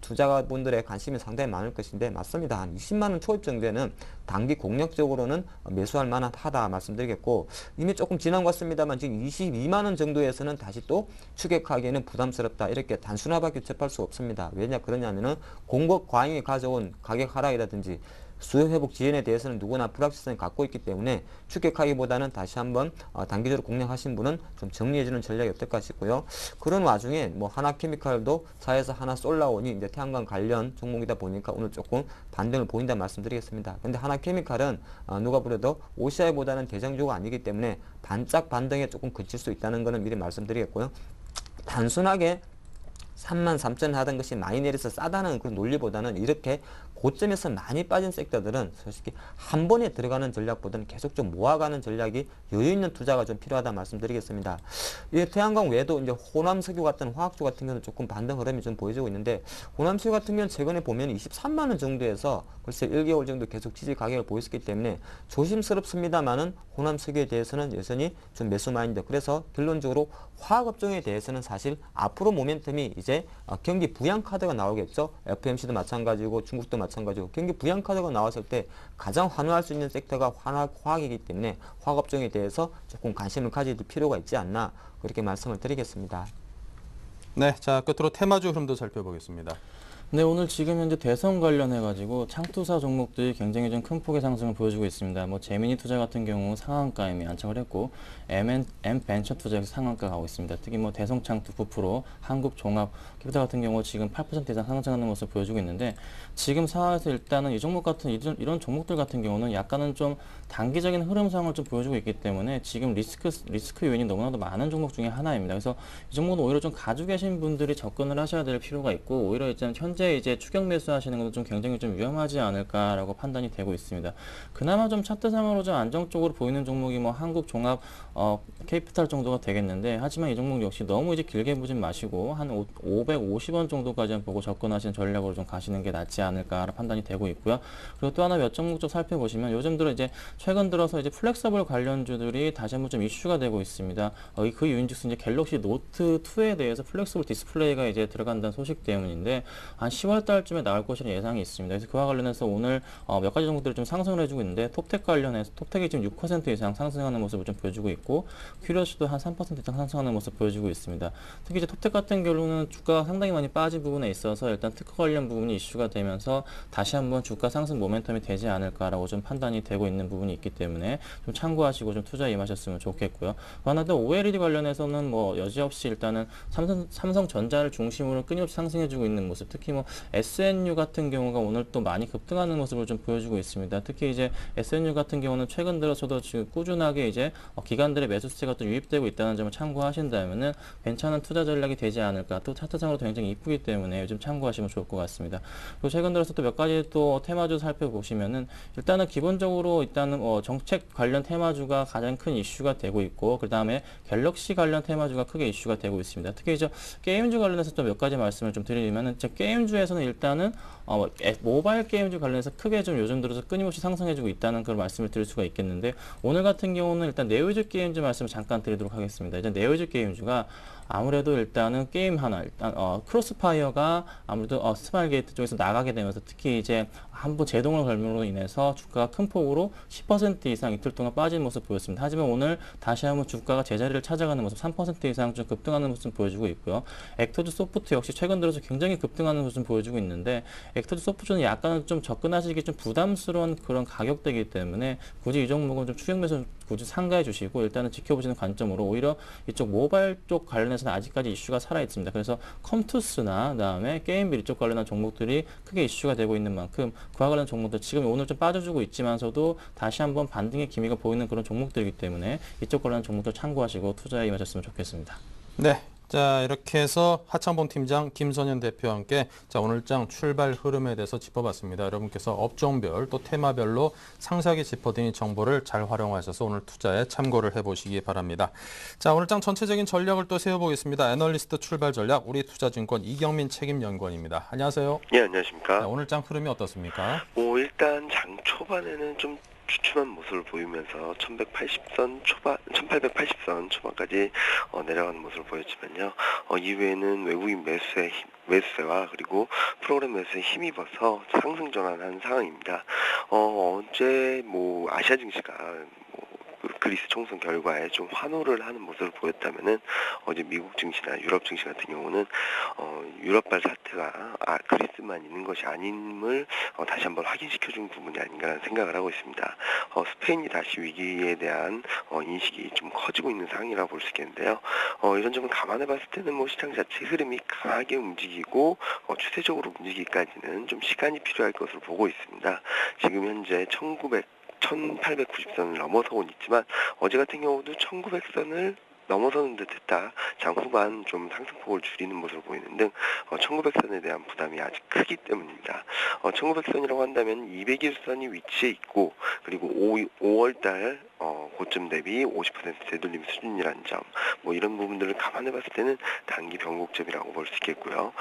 투자자분들의 관심이 상당히 많을 것인데 맞습니다. 한 20만 원 초입 정도에는 단기 공략적으로는 매수할 만한 하다 말씀드리겠고 이미 조금 지난 것 같습니다만 지금 22만 원 정도에서는 다시 또 추격하기에는 부담스럽다 이렇게 단순화밖에 접할 수 없습니다. 왜냐 그러냐면은 공급 과잉이 가져온 가격 하락이라든지 수요 회복 지연에 대해서는 누구나 불확실성을 갖고 있기 때문에 추격하기보다는 다시 한번 단기적으로 공략하신 분은 좀 정리해주는 전략이 어떨까 싶고요. 그런 와중에 뭐 하나케미칼도 4에서 하나솔라온이 이제 태양광 관련 종목이다 보니까 오늘 조금 반등을 보인다 말씀드리겠습니다. 근데 하나케미칼은 누가 보래도 OCI보다는 대장주가 아니기 때문에 반짝 반등에 조금 그칠 수 있다는 것은 미리 말씀드리겠고요. 단순하게 33,000 하던 것이 많이 내려서 싸다는 그런 논리보다는 이렇게 고점에서 많이 빠진 섹터들은 솔직히 한 번에 들어가는 전략보다는 계속 좀 모아가는 전략이 여유 있는 투자가 좀 필요하다 말씀드리겠습니다. 이 태양광 외에도 이제 호남석유 같은 화학주 같은 경우는 조금 반등 흐름이 좀 보여지고 있는데 호남석유 같은 경우는 최근에 보면 23만 원 정도에서 글쎄 1개월 정도 계속 지지 가격을 보였기 때문에 조심스럽습니다만은 호남석유에 대해서는 여전히 좀 매수 마인드. 그래서 결론적으로 화학업종에 대해서는 사실 앞으로 모멘텀이 이제 경기 부양카드가 나오겠죠. FMC도 마찬가지고 중국도 마찬가지고 경기 부양카드가 나왔을 때 가장 환호할 수 있는 섹터가 화학이기 때문에 화학업종에 대해서 조금 관심을 가질 필요가 있지 않나 그렇게 말씀을 드리겠습니다. 네, 자 끝으로 테마주 흐름도 살펴보겠습니다. 네, 오늘 지금 현재 대선 관련해가지고 창투사 종목들이 굉장히 좀 큰 폭의 상승을 보여주고 있습니다. 뭐 재미니 투자 같은 경우 상한가에 안착을 했고 M벤처 투자에서 상한가 가고 있습니다. 특히 뭐 대성창투 9%, 한국종합 캐피탈 같은 경우 지금 8% 이상 상승하는 모습을 보여주고 있는데 지금 상황에서 일단은 이 종목 같은 이런 종목들 같은 경우는 약간은 좀 단기적인 흐름상을 좀 보여주고 있기 때문에 지금 리스크 요인이 너무나도 많은 종목 중에 하나입니다. 그래서 이 종목은 오히려 좀 가지고 계신 분들이 접근을 하셔야 될 필요가 있고 오히려 현재 이제 추격 매수하시는 것도 좀 굉장히 좀 위험하지 않을까라고 판단이 되고 있습니다. 그나마 좀 차트상으로 좀 안정적으로 보이는 종목이 뭐 한국종합 캐피탈 정도가 되겠는데 하지만 이 종목 역시 너무 이제 길게 보진 마시고 한 550원 정도까지 보고 접근하시는 전략으로 좀 가시는 게 낫지 않을까 판단이 되고 있고요. 그리고 또 하나 몇 종목 좀 살펴보시면 요즘 들어 이제 최근 들어서 이제 플렉서블 관련주들이 다시 한번 좀 이슈가 되고 있습니다. 그 요인즉슨 이제 갤럭시 노트 2에 대해서 플렉서블 디스플레이가 이제 들어간다는 소식 때문인데 한 10월 달쯤에 나올 것이라는 예상이 있습니다. 그래서 그와 관련해서 오늘 몇 가지 종목들을 좀 상승을 해주고 있는데 톱텍 관련해서 톱텍이 지금 6% 이상 상승하는 모습을 좀 보여주고 있고 큐리어스도 한 3% 이상 상승하는 모습 보여주고 있습니다. 특히 이제 톱텍 같은 경우는 주가가 상당히 많이 빠진 부분에 있어서 일단 특허 관련 부분이 이슈가 되면서 다시 한번 주가 상승 모멘텀이 되지 않을까라고 좀 판단이 되고 있는 부분이 있기 때문에 좀 참고하시고 좀 투자에 임하셨으면 좋겠고요. 하나 더 OLED 관련해서는 뭐 여지없이 일단은 삼성전자를 중심으로 끊임없이 상승해주고 있는 모습, 특히 뭐 SNU 같은 경우가 오늘 또 많이 급등하는 모습을 좀 보여주고 있습니다. 특히 이제 SNU 같은 경우는 최근 들어서도 지금 꾸준하게 이제 기관들의 매수세가 또 유입되고 있다는 점을 참고하신다면은 괜찮은 투자 전략이 되지 않을까. 또 차트상으로 굉장히 이쁘기 때문에 요즘 참고하시면 좋을 것 같습니다. 그리고 최근 들어서 또 몇 가지 또 테마주 살펴보시면은 일단은 기본적으로 일단은 정책 관련 테마주가 가장 큰 이슈가 되고 있고 그 다음에 갤럭시 관련 테마주가 크게 이슈가 되고 있습니다. 특히 이제 게임주 관련해서 또 몇 가지 말씀을 좀 드리면은 게임주에서는 일단은 모바일 게임주 관련해서 크게 좀 요즘 들어서 끊임없이 상승해주고 있다는 그런 말씀을 드릴 수가 있겠는데 오늘 같은 경우는 일단 네오즈 게임주 말씀을 잠깐 드리도록 하겠습니다. 이제 네오즈 게임주가 아무래도 일단은 게임 하나 일단 크로스파이어가 아무래도 스마일게이트 쪽에서 나가게 되면서 특히 이제 한번 제동을 걸므로 인해서 주가가 큰 폭으로 10% 이상 이틀 동안 빠진 모습 보였습니다. 하지만 오늘 다시 한번 주가가 제자리를 찾아가는 모습 3% 이상 좀 급등하는 모습 보여주고 있고요. 액터즈 소프트 역시 최근 들어서 굉장히 급등하는 모습 보여주고 있는데 액터즈 소프트는 약간은 좀 접근하시기 좀 부담스러운 그런 가격대이기 때문에 굳이 이 종목은 좀 추격 매수 굳이 상가해 주시고 일단은 지켜보시는 관점으로 오히려 이쪽 모바일 쪽 관련해서는 아직까지 이슈가 살아 있습니다. 그래서 컴투스나 그다음에 게임빌 이쪽 관련한 종목들이 크게 이슈가 되고 있는 만큼 그와 관련 종목들 지금 오늘 좀 빠져주고 있지만서도 다시 한번 반등의 기미가 보이는 그런 종목들이기 때문에 이쪽 관련 종목들 참고하시고 투자에 임하셨으면 좋겠습니다. 네. 자, 이렇게 해서 하창봉 팀장, 김선현 대표와 함께 자, 오늘장 출발 흐름에 대해서 짚어봤습니다. 여러분께서 업종별 또 테마별로 상세하게 짚어드린 정보를 잘 활용하셔서 오늘 투자에 참고를 해보시기 바랍니다. 자, 오늘장 전체적인 전략을 또 세워보겠습니다. 애널리스트 출발 전략 우리투자증권 이경민 책임연구원입니다. 안녕하세요. 예, 안녕하십니까. 자, 오늘장 흐름이 어떻습니까? 일단 장 초반에는 좀 주춤한 모습을 보이면서 1180선 초반, 1880선 초반까지 내려가는 모습을 보였지만요. 이후에는 외국인 매수세와 그리고 프로그램 매수에 힘입어서 상승 전환한 상황입니다. 어제 아시아 증시가 그리스 총선 결과에 좀 환호를 하는 모습을 보였다면은 어제 미국 증시나 유럽 증시 같은 경우는 유럽발 사태가 그리스만 있는 것이 아님을 다시 한번 확인시켜준 부분이 아닌가라는 생각을 하고 있습니다. 스페인이 다시 위기에 대한 인식이 좀 커지고 있는 상황이라고 볼 수 있겠는데요. 이런 점을 감안해 봤을 때는 뭐 시장 자체 흐름이 강하게 움직이고 추세적으로 움직이기까지는 좀 시간이 필요할 것으로 보고 있습니다. 지금 현재 1890선을 넘어서고는 있지만 어제 같은 경우도 1900선을 넘어서는 듯했다. 장후반 좀 상승폭을 줄이는 모습을 보이는 등 1900선에 대한 부담이 아직 크기 때문입니다. 1900선이라고 한다면 200일선이 위치해 있고 그리고 5월달 고점 대비 50% 되돌림 수준이라는 점, 뭐 이런 부분들을 감안해 봤을 때는 단기 변곡점이라고 볼 수 있겠고요.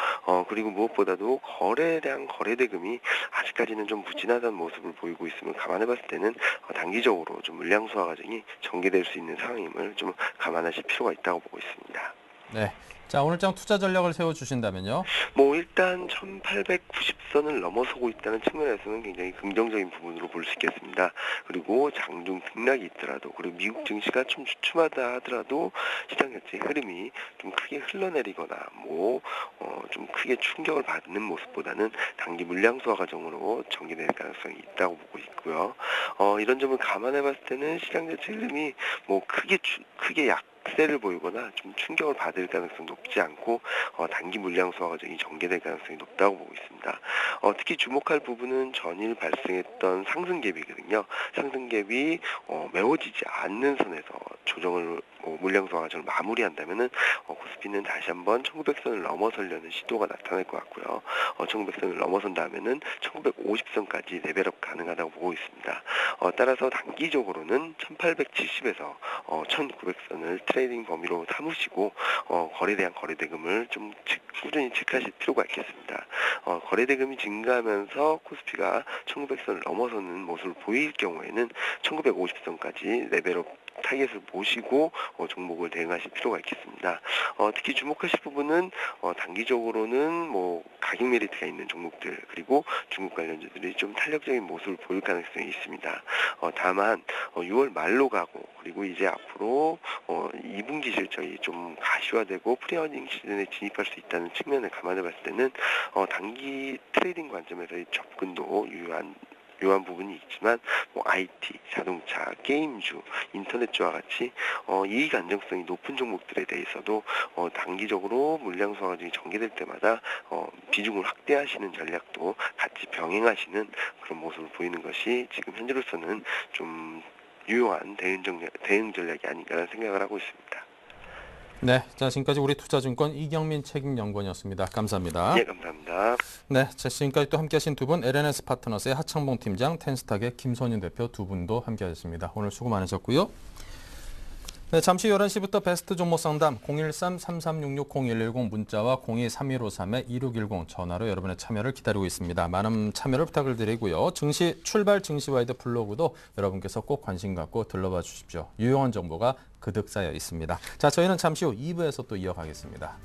그리고 무엇보다도 거래량 거래대금이 아직까지는 좀 부진하다는 모습을 보이고 있음을 감안해 봤을 때는 단기적으로 좀 물량 소화 과정이 전개될 수 있는 상황임을 좀 감안하실 필요가 있다고 보고 있습니다. 네. 자, 오늘장 투자 전략을 세워주신다면요? 뭐 일단 1890선을 넘어서고 있다는 측면에서는 굉장히 긍정적인 부분으로 볼 수 있겠습니다. 그리고 장중 등락이 있더라도 그리고 미국 증시가 좀 주춤하다 하더라도 시장 자체의 흐름이 좀 크게 흘러내리거나 좀 크게 충격을 받는 모습보다는 단기 물량 소화 과정으로 전개될 가능성이 있다고 보고 있고요. 이런 점을 감안해 봤을 때는 시장 자체 흐름이 뭐 크게 약세를 보이거나 좀 충격을 받을 가능성이 높지 않고 단기 물량 소화 과정이 전개될 가능성이 높다고 보고 있습니다. 특히 주목할 부분은 전일 발생했던 상승갭이거든요. 상승갭이 메워지지 않는 선에서 조정을 물량 소화 과정을 마무리한다면은 코스피는 다시 한번 1900선을 넘어서려는 시도가 나타날 것 같고요. 1900선을 넘어선다면은 1950선까지 레벨업 가능하다고 보고 있습니다. 따라서 단기적으로는 1870에서 1900선을 트레이딩 범위로 삼으시고 거래대한 거래대금을 좀 꾸준히 체크하실 필요가 있겠습니다. 거래대금이 증가하면서 코스피가 1900선을 넘어서는 모습을 보일 경우에는 1950선까지 레벨업 타겟을 보시고 종목을 대응하실 필요가 있겠습니다. 특히 주목하실 부분은 단기적으로는 뭐 가격 메리트가 있는 종목들 그리고 중국 관련주들이 좀 탄력적인 모습을 보일 가능성이 있습니다. 다만 6월 말로 가고 그리고 이제 앞으로 2분기 실적이 좀 가시화되고 프리어닝 시즌에 진입할 수 있다는 측면을 감안해 봤을 때는 단기 트레이딩 관점에서의 접근도 유효한 부분이 있지만 IT, 자동차, 게임주, 인터넷주와 같이 이익 안정성이 높은 종목들에 대해서도 단기적으로 물량 소화 과정이 전개될 때마다 비중을 확대하시는 전략도 같이 병행하시는 그런 모습을 보이는 것이 지금 현재로서는 좀 유효한 대응 전략이 아닌가라는 생각을 하고 있습니다. 네, 자 지금까지 우리 투자증권 이경민 책임연구원이었습니다. 감사합니다. 네, 감사합니다. 네, 자 지금까지 또 함께하신 두 분 LNS 파트너스의 하창봉 팀장, 텐스탁의 김선윤 대표 두 분도 함께하셨습니다. 오늘 수고 많으셨고요. 네, 잠시 11시부터 베스트 종목 상담 013-3366-0110 문자와 02-3153-2610 전화로 여러분의 참여를 기다리고 있습니다. 많은 참여를 부탁을 드리고요. 출발 증시와이드 블로그도 여러분께서 꼭 관심 갖고 들러봐 주십시오. 유용한 정보가 그득 쌓여 있습니다. 자, 저희는 잠시 후 2부에서 또 이어가겠습니다.